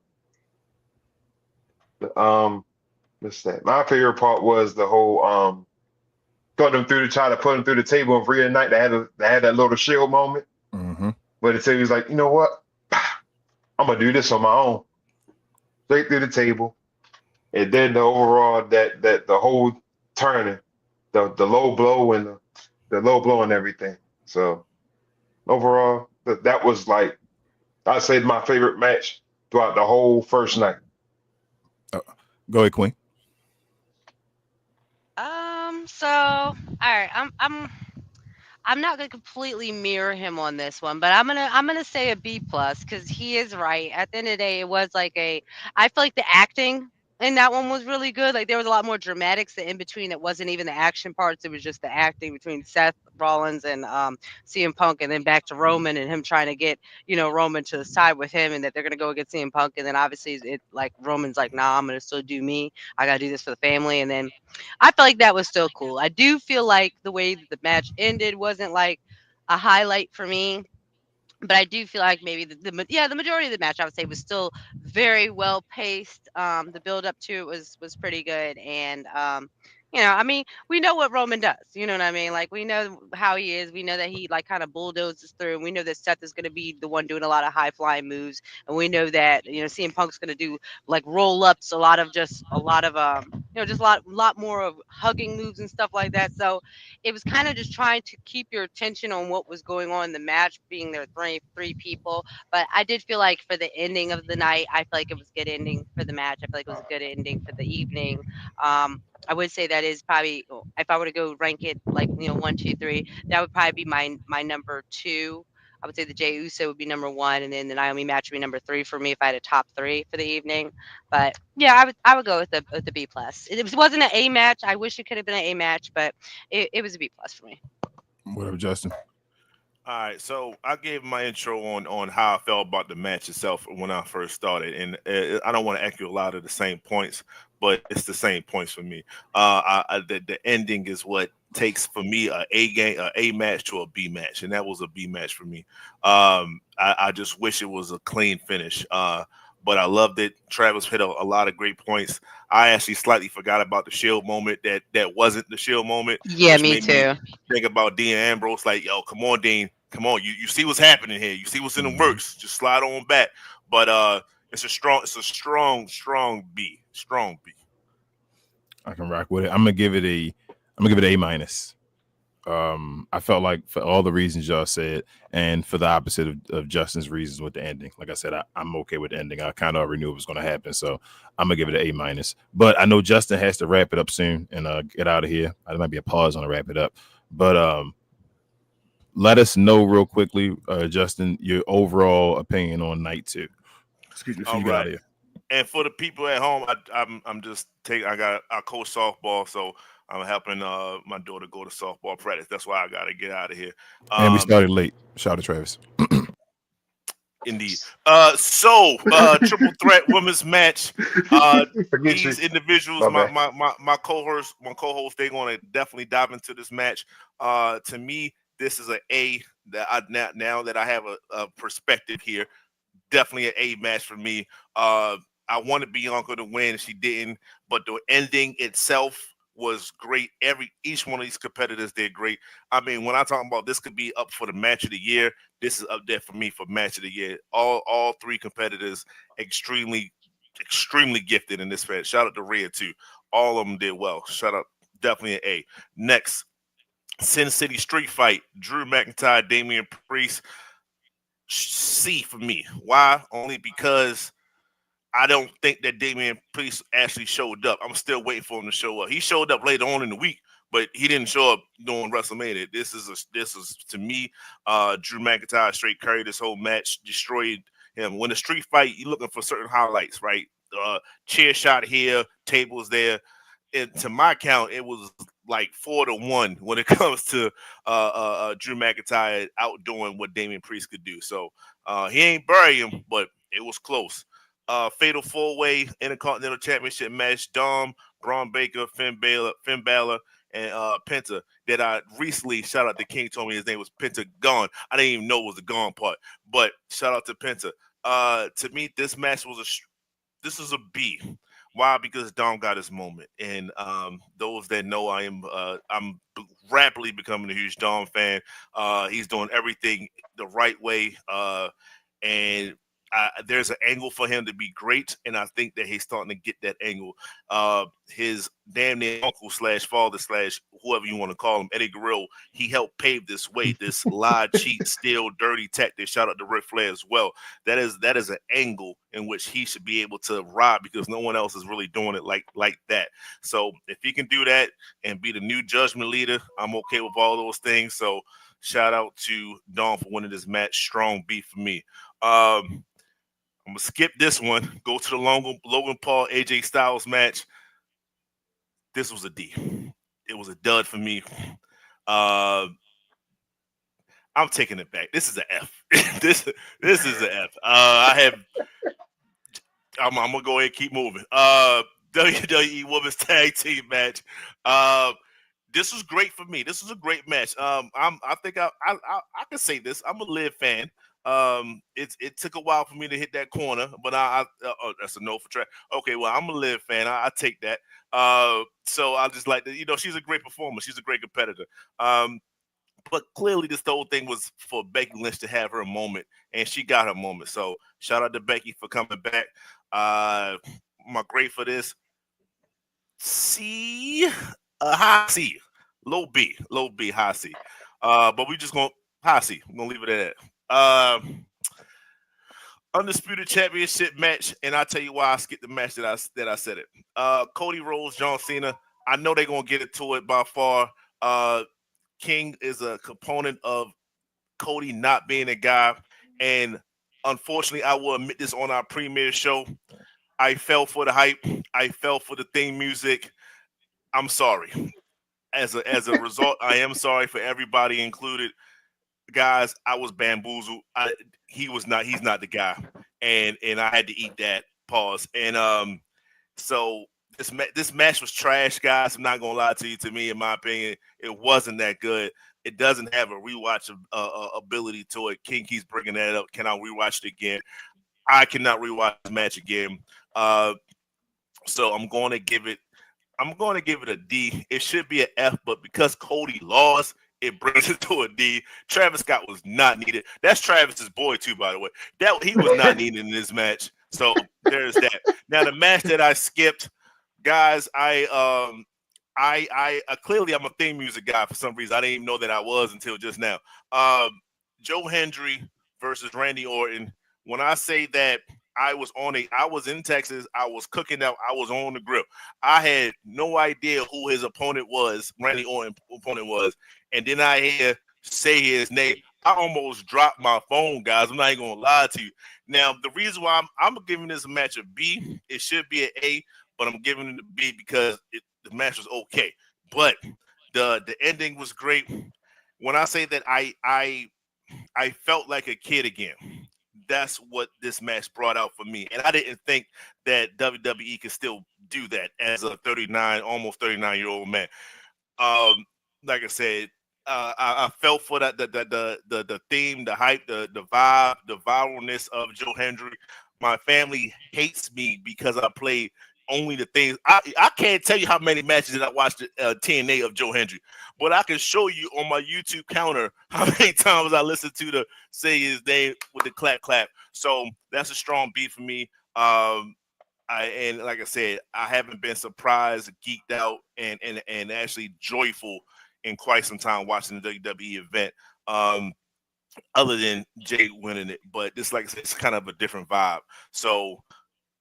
What's that? My favorite part was the whole putting them through the try to put him through the table and reignite. They had that little shield moment. Mm-hmm. But until he was like, you know what? I'm gonna do this on my own. Straight through the table. And then the overall that the whole turning, the low blow and the low blow and everything. So overall, that was like I'd say my favorite match throughout the whole first night. Go ahead, Queen. So all right, I'm not gonna completely mirror him on this one, but I'm gonna say a B plus because he is right. At the end of the day, it was like I feel like the acting in that one was really good. Like there was a lot more dramatics in between. It wasn't even the action parts. It was just the acting between Seth Rollins and CM Punk, and then back to Roman and him trying to get Roman to the side with him, and that they're gonna go against CM Punk, and then obviously it like Roman's like, nah, I'm gonna still do me. I gotta do this for the family, and then I feel like that was still cool. I do feel like the way that the match ended wasn't like a highlight for me, but I do feel like maybe the majority of the match I would say was still very well paced. The build up to it was pretty good, and I mean, we know what Roman does. You know what I mean? Like we know how he is. We know that he like kind of bulldozes through, and we know that Seth is going to be the one doing a lot of high flying moves, and we know that CM Punk's going to do like roll ups, a lot of just just a lot more of hugging moves and stuff like that. So it was kind of just trying to keep your attention on what was going on in the match, being there three people. But I did feel like for the ending of the night, I feel like it was a good ending for the match. I feel like it was a good ending for the evening. I would say that is probably, if I were to go rank it like 1, 2, 3, that would probably be my number two. I would say the Jey Uso would be number one, and then the Naomi match would be number three for me if I had a top three for the evening. But yeah, I would go with the B plus. It wasn't an A match. I wish it could have been an A match, but it was a B plus for me. Whatever, Justin. All right, so I gave my intro on how I felt about the match itself when I first started, and I don't want to echo a lot of the same points, but it's the same points for me. The ending is what takes for me a A match to a B match, and that was a B match for me. I just wish it was a clean finish. But I loved it. Travis hit a lot of great points. I actually slightly forgot about the Shield moment that wasn't the Shield moment. Yeah, me too. Think about Dean Ambrose, like, yo, come on, Dean. Come on. You see what's happening here. You see what's in the works. Just slide on back. But it's a strong B. Strong B. I can rock with it. I'm gonna give it A minus. I felt like for all the reasons y'all said, and for the opposite of Justin's reasons with the ending. Like I said, I'm okay with the ending. I kind of already knew it was going to happen, so I'm gonna give it an A minus. But I know Justin has to wrap it up soon and get out of here. There might be a pause on to wrap it up, but let us know real quickly, Justin, your overall opinion on night 2. Excuse me, before you get out of here. And for the people at home, I'm just taking. I coach softball, so I'm helping my daughter go to softball practice. That's why I got to get out of here. And we started late. Shout out to Travis. Indeed. So triple threat women's match. These individuals, my co-host, they're going to definitely dive into this match. To me, this is an A that now that I have a perspective here, definitely an A match for me. I wanted Bianca to win, she didn't, but the ending itself was great. Each one of these competitors did great. I mean, when I talk about this could be up for the match of the year, this is up there for me for match of the year. All three competitors extremely gifted in this match. Shout out to Rhea too. All of them did well. Shout out, definitely an A. Next, Sin City Street Fight, Drew McIntyre, Damian Priest. C for me. Why? Only because I don't think that Damian Priest actually showed up. I'm still waiting for him to show up. He showed up later on in the week, but he didn't show up during WrestleMania. This is to me, Drew McIntyre straight carried this whole match, destroyed him. When the street fight, you're looking for certain highlights, right? Chair shot here, tables there. And to my count, it was like 4-1 when it comes to Drew McIntyre outdoing what Damian Priest could do. So he ain't bury him, but it was close. Fatal four-way Intercontinental Championship match: Dom, Braun Baker, Finn Balor, and Penta. That I recently shout out to King, told me his name was Pentagon. I didn't even know it was the gone part, but shout out to Penta. To me, this match was this is a B. Why? Because Dom got his moment, and those that know, I'm rapidly becoming a huge Dom fan. He's doing everything the right way, and there's an angle for him to be great, and I think that he's starting to get that angle. His damn near uncle slash father slash whoever you want to call him, Eddie Guerrero, he helped pave this way. This lie, cheat, steal, dirty tactic. Shout out to Ric Flair as well. That is an angle in which he should be able to ride because no one else is really doing it like that. So if he can do that and be the new Judgment leader, I'm okay with all those things. So shout out to Dom for winning this match. Strong beat for me. I'm gonna skip this one. Go to the Logan Paul AJ Styles match. This was a D. It was a dud for me. I'm taking it back. This is an F. this is an F. I'm gonna go ahead and keep moving. WWE Women's Tag Team match. This was great for me. This was a great match. I think I can say this. I'm a Liv fan. It took a while for me to hit that corner, but oh, that's a no for track. Okay, well, I'm a Liv fan. I take that. So I just like that. She's a great performer. She's a great competitor. But clearly this whole thing was for Becky Lynch to have her moment, and she got her moment. So shout out to Becky for coming back. My grade for this, C, high C, low B, high C. But we just gonna high C. We're gonna leave it at that. Undisputed Championship match, and I'll tell you why I skipped the match that I said it. Cody Rhodes, John Cena. I know they're gonna get into it by far. King is a component of Cody not being a guy, and unfortunately, I will admit this on our premiere show. I fell for the hype. I fell for the theme music. I'm sorry. As a result, I am sorry for everybody included. Guys, I was bamboozled. He's not the guy, and I had to eat that. Pause. And so this match was trash, guys. I'm not gonna lie to you. To me, in my opinion, it wasn't that good. It doesn't have a rewatch ability to it. King keeps bringing that up. Can I rewatch it again? I cannot rewatch this match again. So I'm going to give it a D. It should be an F, but because Cody lost, it brings it to a D. Travis Scott was not needed. That's Travis's boy too, by the way. That he was not needed in this match. So there's that. Now the match that I skipped, guys, I clearly I'm a theme music guy for some reason. I didn't even know that I was until just now. Joe Hendry versus Randy Orton. When I say that I was in Texas, I was cooking out, I was on the grill. I had no idea who his opponent was, Randy Orton's opponent was. And then I say his name. I almost dropped my phone, guys. I'm not even gonna lie to you. Now, the reason why I'm giving this match a B, it should be an A, but I'm giving it a B because the match was okay. But the ending was great. When I say that I felt like a kid again. That's what this match brought out for me. And I didn't think that WWE could still do that as a almost 39-year-old man. Like I said, I felt for that the theme, the hype, the vibe, the viralness of Joe Hendry. My family hates me because I play only the things. I can't tell you how many matches that I watched TNA of Joe Hendry, but I can show you on my YouTube counter how many times I listened to say his name with the clap clap. So that's a strong beat for me. And like I said, I haven't been surprised, geeked out, and actually joyful in quite some time watching the WWE event. Other than Jay winning it, but it's like I said, it's kind of a different vibe. So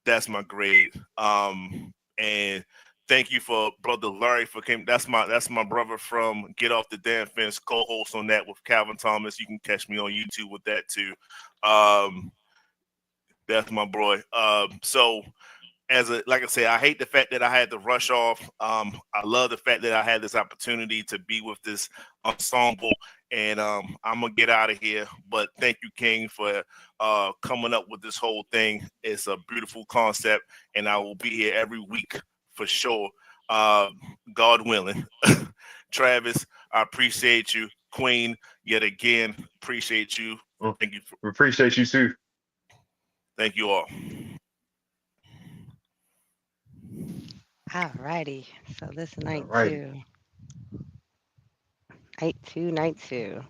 that's my grade. And thank you for brother Larry for came. That's my brother from Get Off the Damn Fence, co-host on that with Calvin Thomas. You can catch me on YouTube with that too. That's my boy. So like I say, I hate the fact that I had to rush off. I love the fact that I had this opportunity to be with this ensemble, and I'm gonna get out of here. But thank you, King, for coming up with this whole thing. It's a beautiful concept, and I will be here every week for sure. God willing. Travis, I appreciate you. Queen, yet again, appreciate you. Thank you. We appreciate you too. Thank you all. All righty. So this is night Alrighty. two. Night two.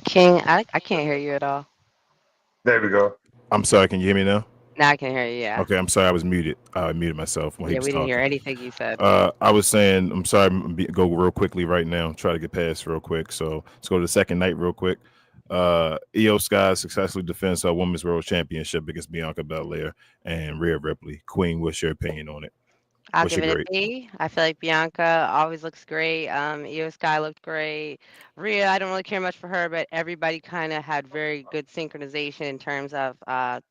King, I can't hear you at all. There we go. I'm sorry. Can you hear me now? Now I can hear you, yeah. Okay, I'm sorry. I was muted. I muted myself when he Yeah, was we didn't talking. hear anything you said. I was saying, I'm sorry. Go real quickly right now. Try to get past real quick. So let's go to the second night real quick. Io Sky successfully defends her Women's World Championship against Bianca Belair and Rhea Ripley. Queen, what's your opinion on it? I'll What's give your it grade? a B. I feel like Bianca always looks great. Io Sky looked great. Rhea, I don't really care much for her, but everybody kind of had very good synchronization in terms of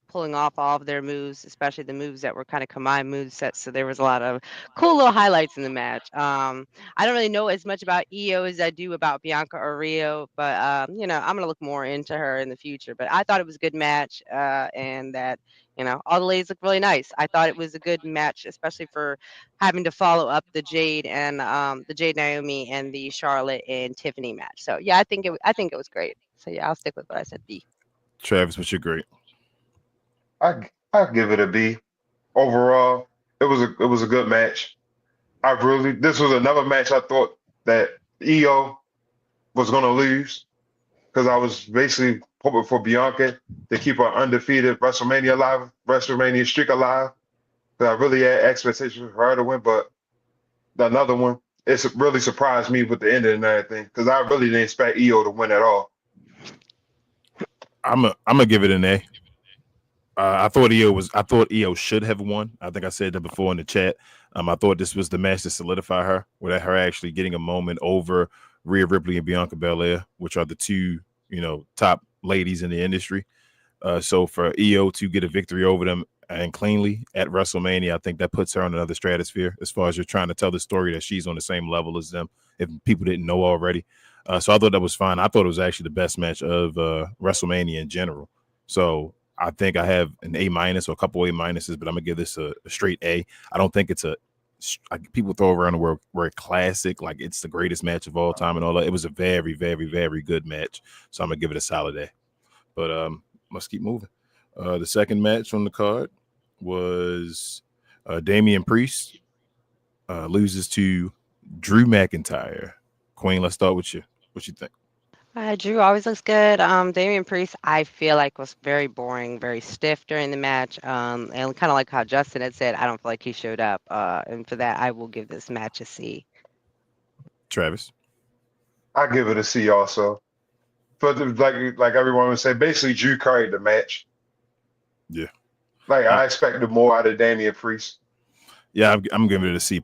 pulling off all of their moves, especially the moves that were kind of combined move sets. So there was a lot of cool little highlights in the match. I don't really know as much about Io as I do about Bianca or Rio, but I'm gonna look more into her in the future. But I thought it was a good match, and that all the ladies look really nice. I thought it was a good match, especially for having to follow up the Jade and the Jade Naomi and the Charlotte and Tiffany match. So yeah, I think it was great. So yeah, I'll stick with what I said, B. Travis, what's your grade? I give it a B. Overall, it was a good match. This was another match I thought that Io was gonna lose because I was basically hoping for Bianca to keep her undefeated WrestleMania streak alive. Because I really had expectations for her to win, but another one, it's really surprised me with the ending and everything. Because I really didn't expect Io to win at all. I'm gonna give it an A. I thought Io should have won. I think I said that before in the chat. I thought this was the match to solidify her, without her actually getting a moment over Rhea Ripley and Bianca Belair, which are the two, top ladies in the industry. So for Io to get a victory over them and cleanly at WrestleMania, I think that puts her on another stratosphere as far as you're trying to tell the story that she's on the same level as them, if people didn't know already. So I thought that was fine. I thought it was actually the best match of WrestleMania in general. So I think I have an A- or a couple A-, but I'm gonna give this a straight A. I don't think it's people throw around the word classic, like it's the greatest match of all time and all that. It was a very, very, very good match. So I'm gonna give it a solid A. But let's keep moving. The second match on the card was Damian Priest loses to Drew McIntyre. Queen, let's start with you. What you think? Drew always looks good. Damian Priest, I feel like was very boring, very stiff during the match. And kind of like how Justin had said, I don't feel like he showed up. And for that, I will give this match a C. Travis? I give it a C also. But like everyone would say, basically Drew carried the match. Yeah. I expected more out of Damian Priest. Yeah, I'm giving it a C+.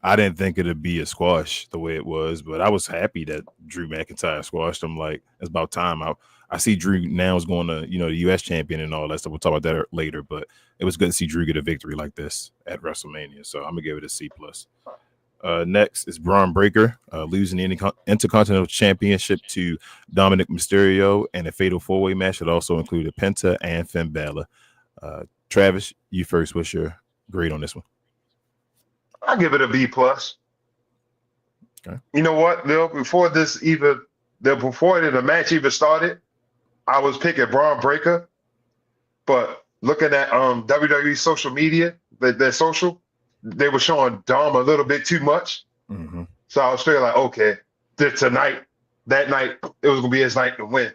I didn't think it'd be a squash the way it was, but I was happy that Drew McIntyre squashed him. Like, it's about time. I see Drew now is going to, the U.S. champion and all that stuff. We'll talk about that later, but it was good to see Drew get a victory like this at WrestleMania. So I'm going to give it a C+. Next is Braun Breaker losing the Intercontinental Championship to Dominic Mysterio in a fatal four-way match that also included Penta and Finn Balor. Travis, you first. What's your grade on this one? I give it a B+. Okay. You know what, Lil? Before the match even started, I was picking Braun Breaker, but looking at WWE social media, their social, they were showing Dom a little bit too much. Mm-hmm. So I was feeling like, okay, tonight, that night, it was gonna be his night to win.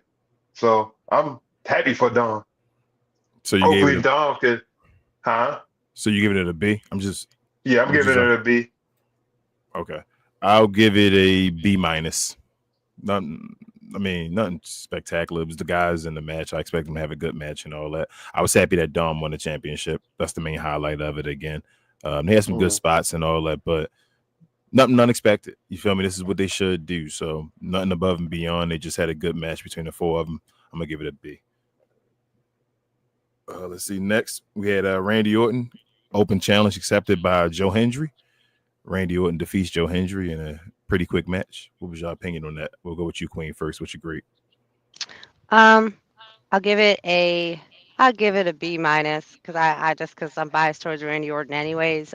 So I'm happy for Dom. So you Hopefully gave it Dom could, huh? so you giving it a B? I'm giving it a B. Okay. I'll give it a B minus. Nothing spectacular. It was the guys in the match. I expect them to have a good match and all that. I was happy that Dom won the championship. That's the main highlight of it again. They had some good spots and all that, but nothing unexpected. You feel me? This is what they should do. So nothing above and beyond. They just had a good match between the four of them. I'm going to give it a B. Let's see. Next, we had Randy Orton. Open challenge accepted by Joe Hendry. Randy Orton defeats Joe Hendry in a pretty quick match. What was your opinion on that? We'll go with you, Queen, first. What's your grade? I'll give it a B minus because I'm biased towards Randy Orton anyways.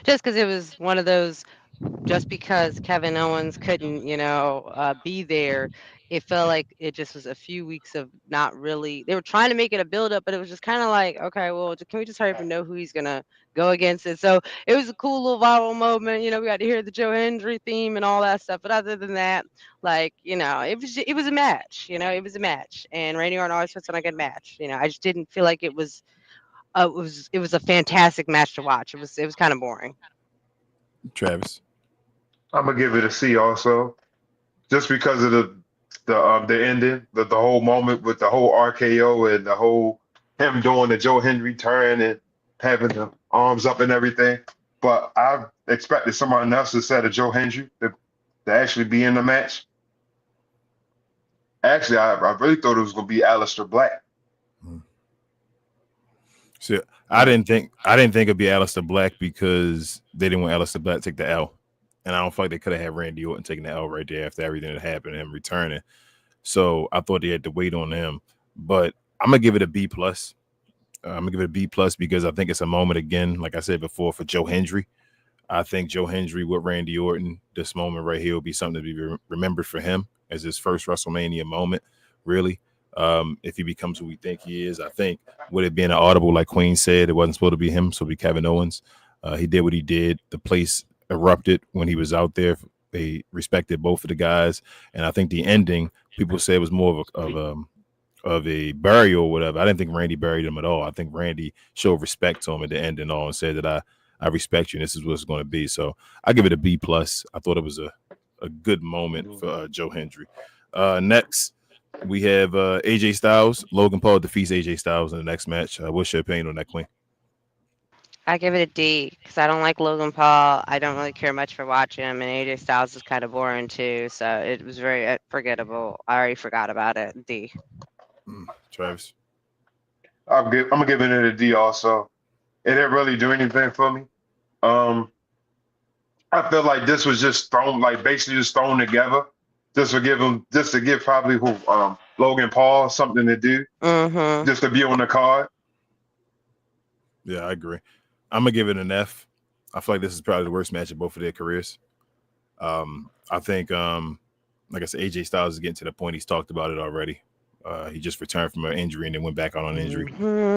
Just because it was one of those, just because Kevin Owens couldn't, be there, it felt like it just was a few weeks of not really. They were trying to make it a build up, but it was just kind of like, okay, well, can we just hurry up and know who he's gonna go against it? So it was a cool little viral moment. We got to hear the Joe Hendry theme and all that stuff. But other than that, it was a match. It was a match, and Randy Orton always puts on a good match. I just didn't feel like it was a fantastic match to watch. It was kind of boring. Travis. I'm gonna give it a C also, just because of the ending, the whole moment with the whole RKO and the whole him doing the Joe Hendry turn and having the arms up and everything. But I expected someone else instead of Joe Hendry to actually be in the match. Actually, I really thought it was gonna be Aleister Black. See, I didn't think it'd be Aleister Black because they didn't want Aleister Black to take the L. And I don't feel like they could have had Randy Orton taking the L right there after everything that happened and him returning. So I thought they had to wait on him. But I'm gonna give it a B plus. I'm gonna give it a B plus because I think it's a moment again, like I said before, for Joe Hendry. I think Joe Hendry with Randy Orton, this moment right here will be something to be remembered for him as his first WrestleMania moment, really. If he becomes who we think he is, I think with it being an audible, like Queen said, it wasn't supposed to be him, so it'll be Kevin Owens. He did what he did. The place erupted when he was out there. They respected both of the guys, and I think the ending, people say it was more of a burial or whatever. I didn't think Randy buried him at all. I think Randy showed respect to him at the end and all, and said that I respect you, and this is what it's going to be. So I give it a B plus. I thought it was a good moment for Joe Hendry. Next, we have AJ Styles. Logan Paul defeats AJ Styles in the next match. What's your opinion on that, Queen? I give it a D because I don't like Logan Paul. I don't really care much for watching him, and AJ Styles is kind of boring too. So it was very forgettable. I already forgot about it. D. Travis. I'm giving it a D also. It didn't really do anything for me. I feel like this was just basically just thrown together, just to give probably Logan Paul something to do, just to be on the card. Yeah, I agree. I'm gonna give it an F. I feel like this is probably the worst match of both of their careers. I think, like I said, AJ Styles is getting to the point he's talked about it already. He just returned from an injury and then went back on an injury.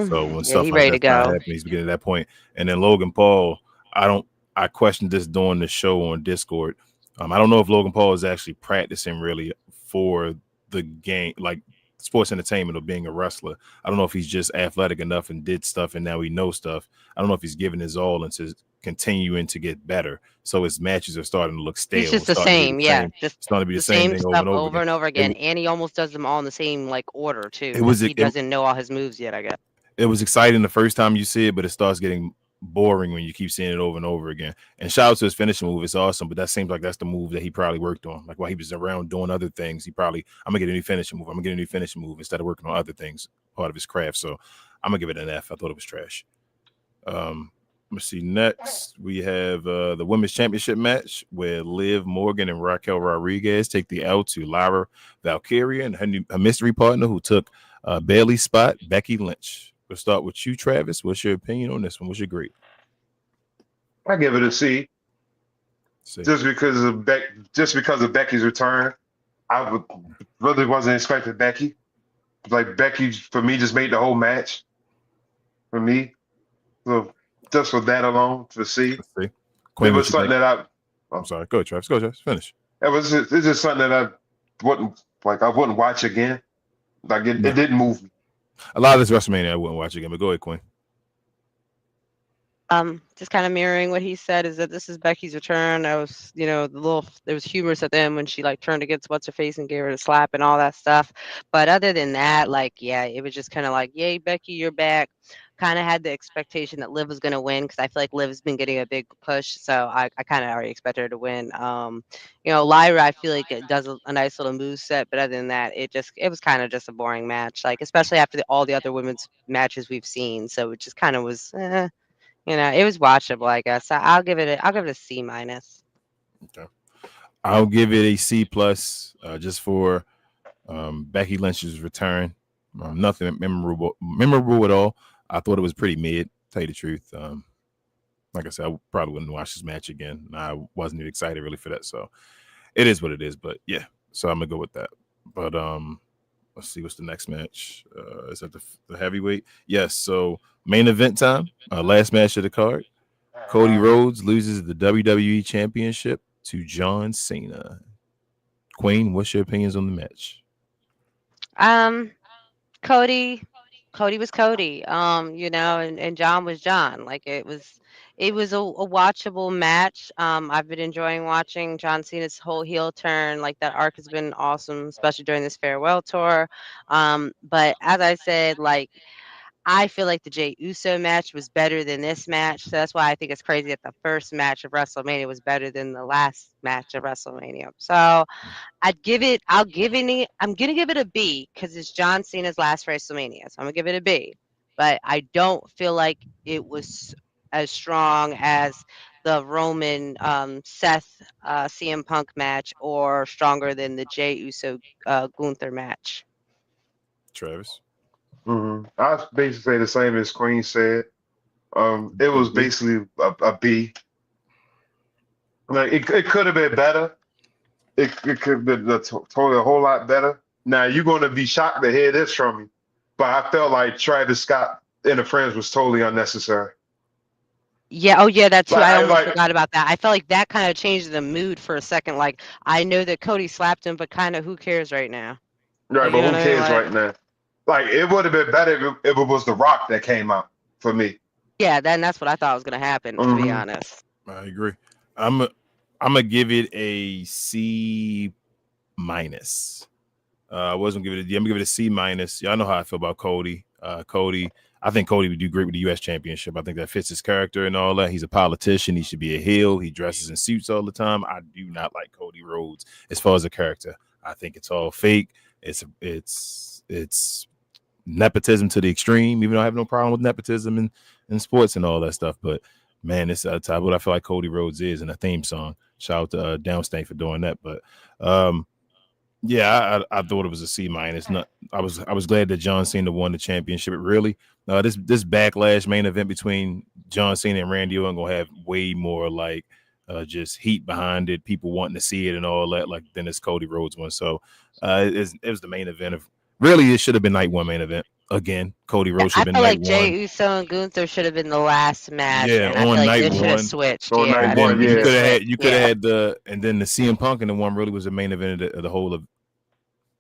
So when stuff like that happens, he's getting to that point. And then Logan Paul, I questioned this during the show on Discord. I don't know if Logan Paul is actually practicing really for the game, like sports entertainment or being a wrestler. I don't know if he's just athletic enough and did stuff and now he knows stuff. I don't know if he's giving his all into continuing to get better. So his matches are starting to look stale. It's just the same, yeah. Just it's starting to be the same thing stuff over and over again. And he almost does them all in the same order too. He doesn't know all his moves yet, I guess. It was exciting the first time you see it, but it starts getting boring when you keep seeing it over and over again. And shout out to his finishing move. It's awesome, but that seems like that's the move that he probably worked on. Like while he was around doing other things, I'm gonna get a new finishing move instead of working on other things, part of his craft. So I'm gonna give it an F. I thought it was trash. Let's see. Next, we have the women's championship match where Liv Morgan and Raquel Rodriguez take the L to Lyra Valkyria and her mystery partner who took Bailey's spot, Becky Lynch. We'll start with you, Travis. What's your opinion on this one? What's your grade? I give it a C. Just because of Becky's return. I really wasn't expecting Becky. Like Becky for me just made the whole match for me. So just for that alone, for C. It was something that I'm sorry. Go, Travis. Go, Travis. Finish. It's just something that I wouldn't watch again. Like it didn't move me. A lot of this WrestleMania I wouldn't watch again, but go ahead, Queen. Just kind of mirroring what he said is that this is Becky's return. I was, there was humorous at the end when she like turned against what's her face and gave her a slap and all that stuff. But other than that, like, yeah, it was just kind of like, yay, Becky, you're back. Kind of had the expectation that Liv was going to win because I feel like Liv has been getting a big push. So I kind of already expect her to win. Lyra, I feel like it does a nice little move set. But other than that, it was kind of just a boring match, like especially after all the other women's matches we've seen. So it just kind of was, it was watchable, I guess. I'll give it a C minus. Okay. I'll give it a C plus, just for Becky Lynch's return. Nothing memorable at all. I thought it was pretty mid, tell you the truth. Like I said, I probably wouldn't watch this match again. I wasn't even excited really for that. So it is what it is. But yeah, so I'm gonna go with that. But let's see what's the next match. Is that the heavyweight? Yes. So main event time. Last match of the card. Cody Rhodes loses the WWE Championship to John Cena. Queen, what's your opinions on the match? Cody was Cody. And John was John. Like it was a watchable match. I've been enjoying watching John Cena's whole heel turn. Like that arc has been awesome, especially during this farewell tour. But as I said, like I feel like the Jey Uso match was better than this match. So that's why I think it's crazy that the first match of WrestleMania was better than the last match of WrestleMania. So I'm gonna give it a B because it's John Cena's last WrestleMania. So I'm gonna give it a B. But I don't feel like it was as strong as the Roman Seth CM Punk match or stronger than the Jey Uso Gunther match. Travis. Mm-hmm. I basically say the same as Queen said. It was basically a B. Like it could have been better. It could have been totally a whole lot better. Now you're going to be shocked to hear this from me, but I felt like Travis Scott interference was totally unnecessary. Yeah. Oh, yeah. That too. Like, I almost forgot about that. I felt like that kind of changed the mood for a second. Like I know that Cody slapped him, but kind of who cares right now? Right, Like, but who cares right now? Like it would have been better if it was The Rock that came out for me. Yeah, that's what I thought was gonna happen. To be honest, I agree. I'm gonna give it a C minus. I wasn't giving it a D. I'm gonna give it a C minus. Y'all know how I feel about Cody. I think Cody would do great with the U.S. Championship. I think that fits his character and all that. He's a politician. He should be a heel. He dresses in suits all the time. I do not like Cody Rhodes as far as a character. I think it's all fake. It's nepotism to the extreme, even though I have no problem with nepotism in sports and all that stuff. But man, it's what I feel like Cody Rhodes is in a theme song. Shout out to Downstain for doing that. But yeah, I thought it was a C minus. I was glad that John Cena won the championship. Really, this backlash main event between John Cena and Randy Orton gonna have way more like just heat behind it, people wanting to see it and all that, like than this Cody Rhodes one. So it was the main event of. Really, it should have been night one main event. Again, Cody Rhodes should have been night one. I feel like Jey Uso and Gunther should have been the last match. Yeah, and on night one. Should have switched. On night one, you could have had the, and then the CM Punk and the one really was the main event of the whole of.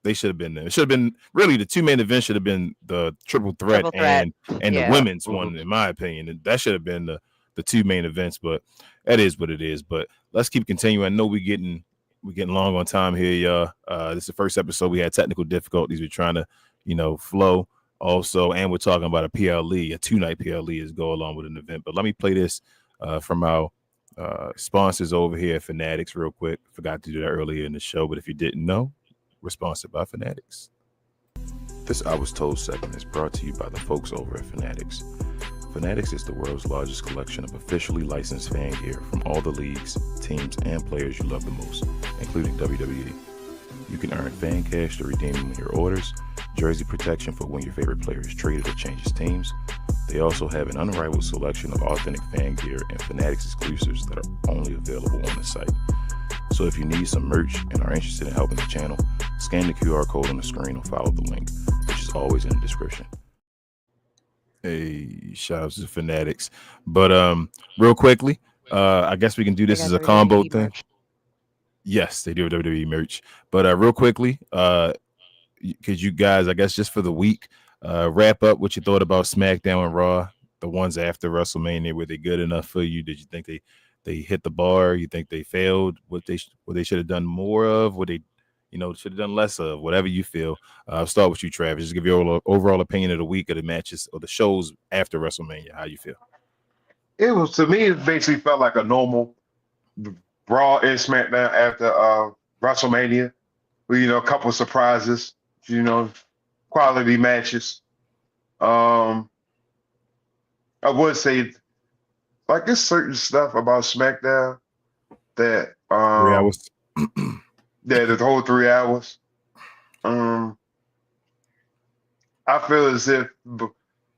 They should have been there. It should have been really the two main events should have been the triple threat. And the women's one, in my opinion. That should have been the two main events. But that is what it is. But let's keep continuing. I know we're getting long on time here, y'all. This is the first episode. We had technical difficulties. We're trying to, flow also, and we're talking about a PLE, a 2-night PLE is go along with an event. But let me play this from our sponsors over here at Fanatics real quick. Forgot to do that earlier in the show, but if you didn't know, we're sponsored by Fanatics. This I Was Told segment is brought to you by the folks over at Fanatics. Fanatics is the world's largest collection of officially licensed fan gear from all the leagues, teams, and players you love the most, including WWE. You can earn fan cash to redeem them in your orders, jersey protection for when your favorite player is traded or changes teams. They also have an unrivaled selection of authentic fan gear and Fanatics exclusives that are only available on the site. So if you need some merch and are interested in helping the channel, scan the QR code on the screen or follow the link, which is always in the description. Hey, shout out to Fanatics. But real quickly, I guess we can do They this got as a combo WWE thing. merch. Yes, they do have WWE merch. But real quickly, could you guys, I guess, just for the week, wrap up what you thought about SmackDown and Raw, the ones after WrestleMania? Were they good enough for you? Did you think they hit the bar? You think they failed? What they should have done more of? What they should have done less of? Whatever you feel. I'll start with you, Travis. Just give your overall opinion of the week, of the matches, or the shows after WrestleMania. How you feel? It was, to me, it basically felt like a normal Raw and SmackDown after WrestleMania. With, a couple of surprises, quality matches. I would say, like, there's certain stuff about SmackDown that 3 hours. yeah, the whole 3 hours. I feel as if,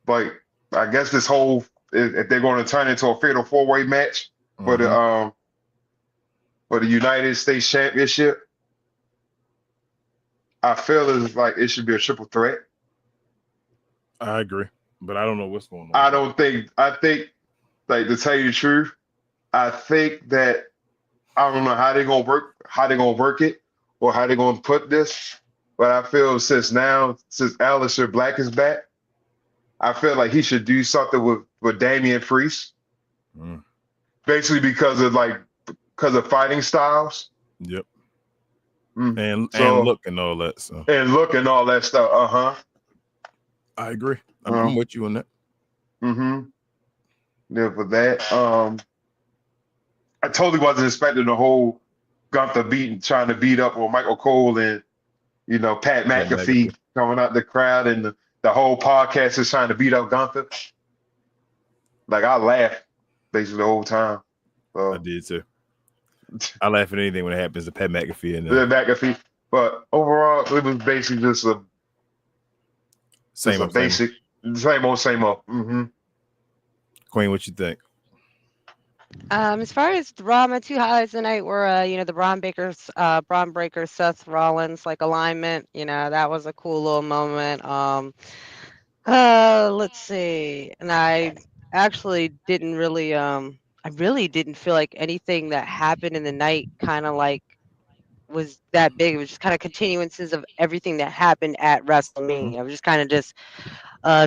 like, I guess this whole, if they're going to turn into a fatal four-way match for the United States Championship, I feel as like it should be a triple threat. I agree, but I don't know what's going on. I think, like, to tell you the truth, I think that I don't know how they're gonna work it, or how they're gonna put this. But I feel since Aleister Black is back, I feel like he should do something with Damian Priest. Basically because of fighting styles. Yep. Mm. And look and all that. So. And look and all that stuff. I agree. I'm with you on that. Yeah, for that. I totally wasn't expecting the whole Gunther trying to beat up on Michael Cole and Pat McAfee coming out the crowd, and the whole podcast is trying to beat up Gunther. Like, I laughed basically the whole time. So. I did too. I laugh at anything when it happens to Pat McAfee and McAfee. But overall, it was basically just a same old. Queen, what you think? As far as Raw, my two highlights tonight were, the Braun Breaker, Seth Rollins alignment. That was a cool little moment. Let's see, and I actually didn't really, I really didn't feel like anything that happened in the night kind of was that big. It was just kind of continuances of everything that happened at WrestleMania. It was just kind of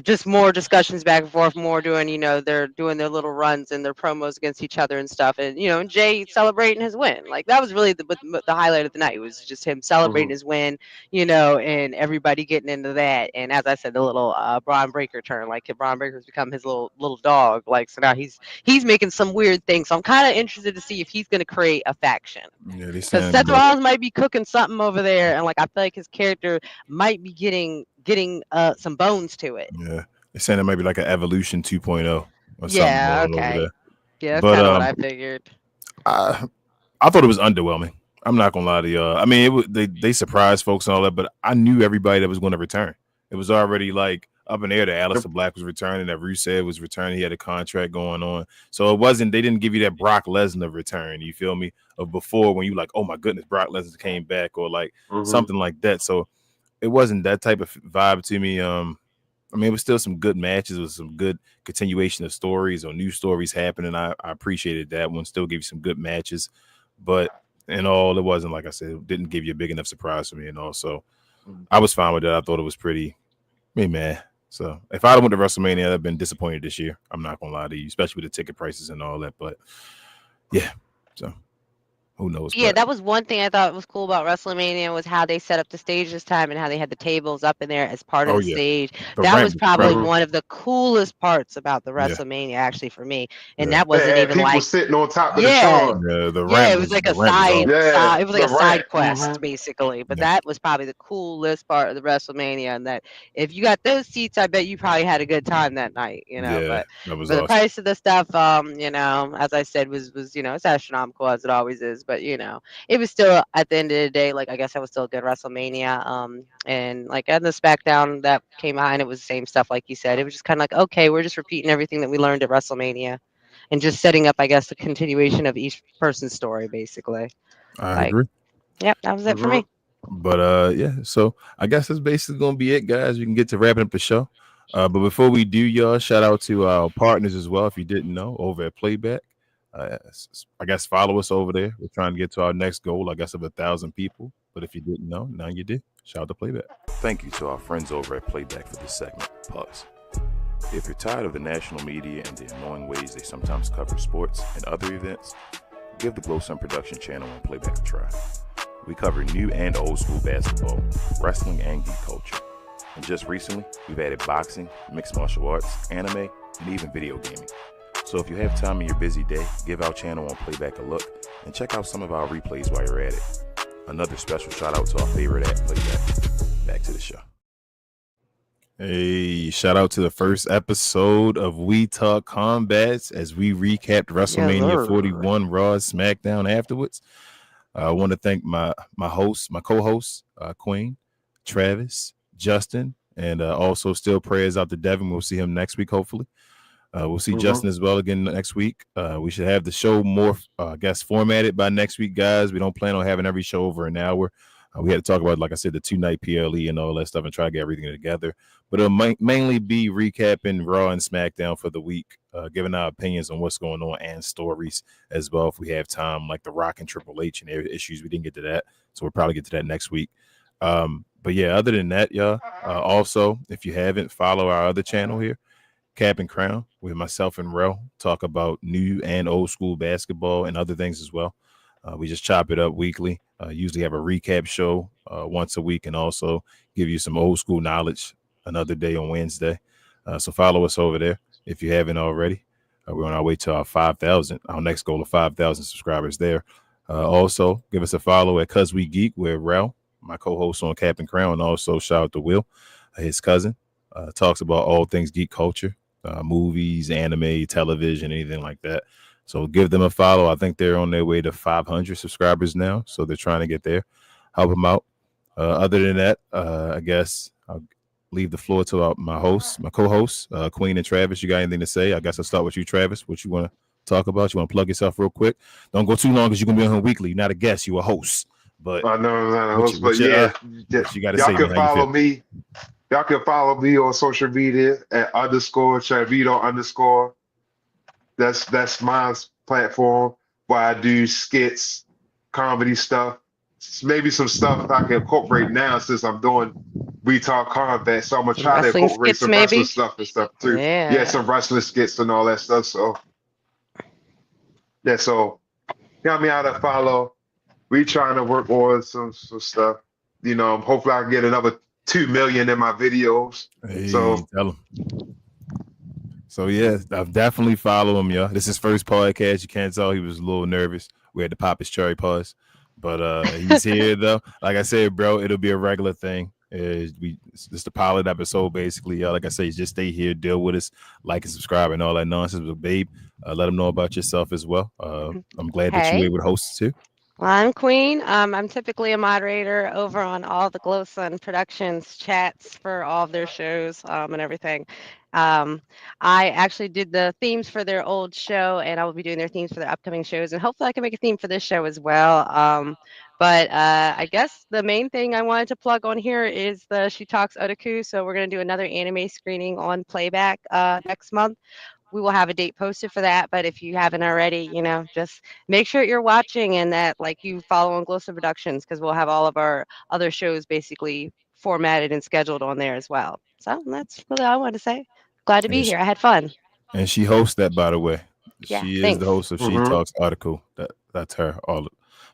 just more discussions back and forth, more doing, they're doing their little runs and their promos against each other and stuff. And, and Jay celebrating his win. Like, that was really the highlight of the night. It was just him celebrating his win, and everybody getting into that. And as I said, the little Braun Breaker turn, Braun Breaker's become his little dog. So now he's making some weird things. So I'm kind of interested to see if he's going to create a faction. Yeah, because Seth Rollins might be cooking something over there. And, I feel like his character might be getting some bones to it. Yeah, they're saying it might be like an Evolution 2.0 or something. Yeah, okay. Yeah, that's kind of what I figured. I thought it was underwhelming. I'm not gonna lie to y'all. I mean, they surprised folks and all that, but I knew everybody that was going to return. It was already up in the air that Aleister Black was returning, that Rusev was returning. He had a contract going on, so it wasn't. They didn't give you that Brock Lesnar return. You feel me? Of before, when you oh my goodness, Brock Lesnar came back, or something like that. So it wasn't that type of vibe to me. I mean, it was still some good matches. It was some good continuation of stories or new stories happening. I appreciated that one. Still gave you some good matches, but in all, it wasn't, like I said, it didn't give you a big enough surprise for me and all. So I was fine with that. I thought it was pretty meh. So if I'd went to WrestleMania, I'd have been disappointed this year. I'm not gonna lie to you, especially with the ticket prices and all that. But yeah, so who knows? Yeah, that was one thing I thought was cool about WrestleMania was how they set up the stage this time and how they had the tables up in there as part of the stage. That was probably one of the coolest parts about the WrestleMania, actually, for me. And that wasn't even people sitting on top of the song. The ramp, it was like a side. It was like a side quest, basically. But that was probably the coolest part of the WrestleMania. And that if you got those seats, I bet you probably had a good time that night. That was awesome. The price of the stuff, as I said, was it's astronomical as it always is. But it was still, at the end of the day, I guess that was still a good WrestleMania. And at the SmackDown that came behind, it was the same stuff, like you said. It was just kind of okay, we're just repeating everything that we learned at WrestleMania, and just setting up, I guess, the continuation of each person's story, basically. I agree. Yep, that was it for me. But yeah, so I guess that's basically gonna be it, guys. We can get to wrapping up the show. But before we do, y'all, shout out to our partners as well. If you didn't know, over at Playback. I guess follow us over there. We're trying to get to our next goal, I guess, of 1,000 people. But if you didn't know, now you did. Shout out to Playback. Thank you to our friends over at Playback for this segment. Pause. If you're tired of the national media and the annoying ways they sometimes cover sports and other events, give the Glow Sun Production channel on Playback a try. We cover new and old school basketball, wrestling, and geek culture. And just recently, we've added boxing, mixed martial arts, anime, and even video gaming. So if you have time in your busy day, give our channel on Playback a look and check out some of our replays while you're at it. Another special shout out to our favorite at Playback. Back to the show. Hey, shout out to the first episode of We Talk Combats as we recapped WrestleMania 41 Raw SmackDown afterwards. I want to thank my co-hosts, Queen, Travis, Justin, and also still prayers out to Devon. We'll see him next week, hopefully. We'll see Justin as well again next week. We should have the show more, formatted by next week, guys. We don't plan on having every show over an hour. We had to talk about, like I said, the 2-night PLE and all that stuff and try to get everything together. But it'll mainly be recapping Raw and SmackDown for the week, giving our opinions on what's going on and stories as well if we have time, like The Rock and Triple H and their issues. We didn't get to that, so we'll probably get to that next week. But yeah, other than that, y'all, also, if you haven't, follow our other channel here, Cap and Crown, with myself and Rel, talk about new and old school basketball and other things as well. We just chop it up weekly. Usually have a recap show once a week and also give you some old school knowledge another day on Wednesday. So follow us over there if you haven't already. We're on our way to our 5,000, our next goal of 5,000 subscribers there. Also, give us a follow at Cuz We Geek with Rel, my co-host on Cap and Crown, and also shout out to Will, his cousin. Talks about all things geek culture, movies, anime, television, anything like that. So give them a follow. I think they're on their way to 500 subscribers now, so they're trying to get there. Help them out. Other than that, I guess I'll leave the floor to my co-hosts, Queen and Travis. You got anything to say? I guess I'll start with you, Travis. What you want to talk about? You want to plug yourself real quick? Don't go too long because you're going to be on here weekly. You're not a guest. You're a host. But I know I'm not a host, but yeah, you got to y'all say. can follow me. Y'all can follow me on social media at _Chavito_. That's my platform where I do skits, comedy stuff. Maybe some stuff I can incorporate now since I'm doing We Talk Combat. So I'm gonna try to incorporate some wrestling stuff and stuff too. Yeah, some wrestling skits and all that stuff. So that's all. Got me out to follow. We trying to work on some stuff. You know, hopefully I can get another 2 million in my videos. Hey, tell them. So yeah, I'll definitely follow him, y'all. This is his first podcast. You can't tell he was a little nervous. We had to pop his cherry pause, but he's here though. Like I said, bro, it'll be a regular thing. It's just a pilot episode, basically. Like I say, just stay here, deal with us, like and subscribe, and all that nonsense. But babe, let them know about yourself as well. I'm glad that you were able to host too. Well, I'm Queen. I'm typically a moderator over on all the Glow Sun Productions chats for all of their shows and everything. I actually did the themes for their old show, and I will be doing their themes for their upcoming shows, and hopefully I can make a theme for this show as well. But I guess the main thing I wanted to plug on here is the She Talks Otaku. So we're going to do another anime screening on Playback next month. We will have a date posted for that, but if you haven't already, you know, just make sure you're watching and that like you follow on Glow Sun Productions, because we'll have all of our other shows basically formatted and scheduled on there as well. So that's really all I wanted to say. Glad to be here. I had fun. And she hosts that, by the way. Yeah, she thanks. is the host of She Talks Article. That's her.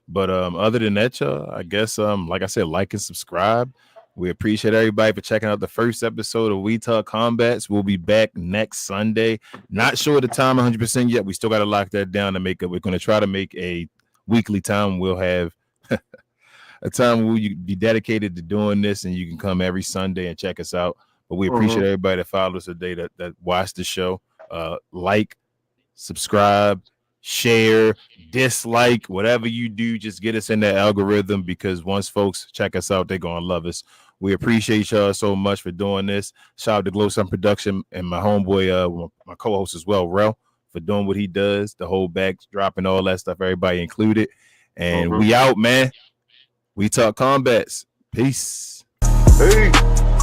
But other than that, y'all, I guess like I said, like and subscribe. We appreciate everybody for checking out the first episode of We Talk Combats. We'll be back next Sunday. Not sure the time 100% yet. We still got to lock that down to make it. We're going to try to make a weekly time. We'll have a time where you be dedicated to doing this, and you can come every Sunday and check us out. But we appreciate everybody that followed us today, that watched the show. Like, subscribe, share, dislike, whatever you do, just get us in that algorithm, because once folks check us out, they're going to love us. We appreciate y'all so much for doing this. Shout out to Glow Sun Production and my homeboy, my co-host as well, Rel, for doing what he does, the whole backdrop and all that stuff, everybody included. And we out, man. We Talk Combats. Peace. Hey.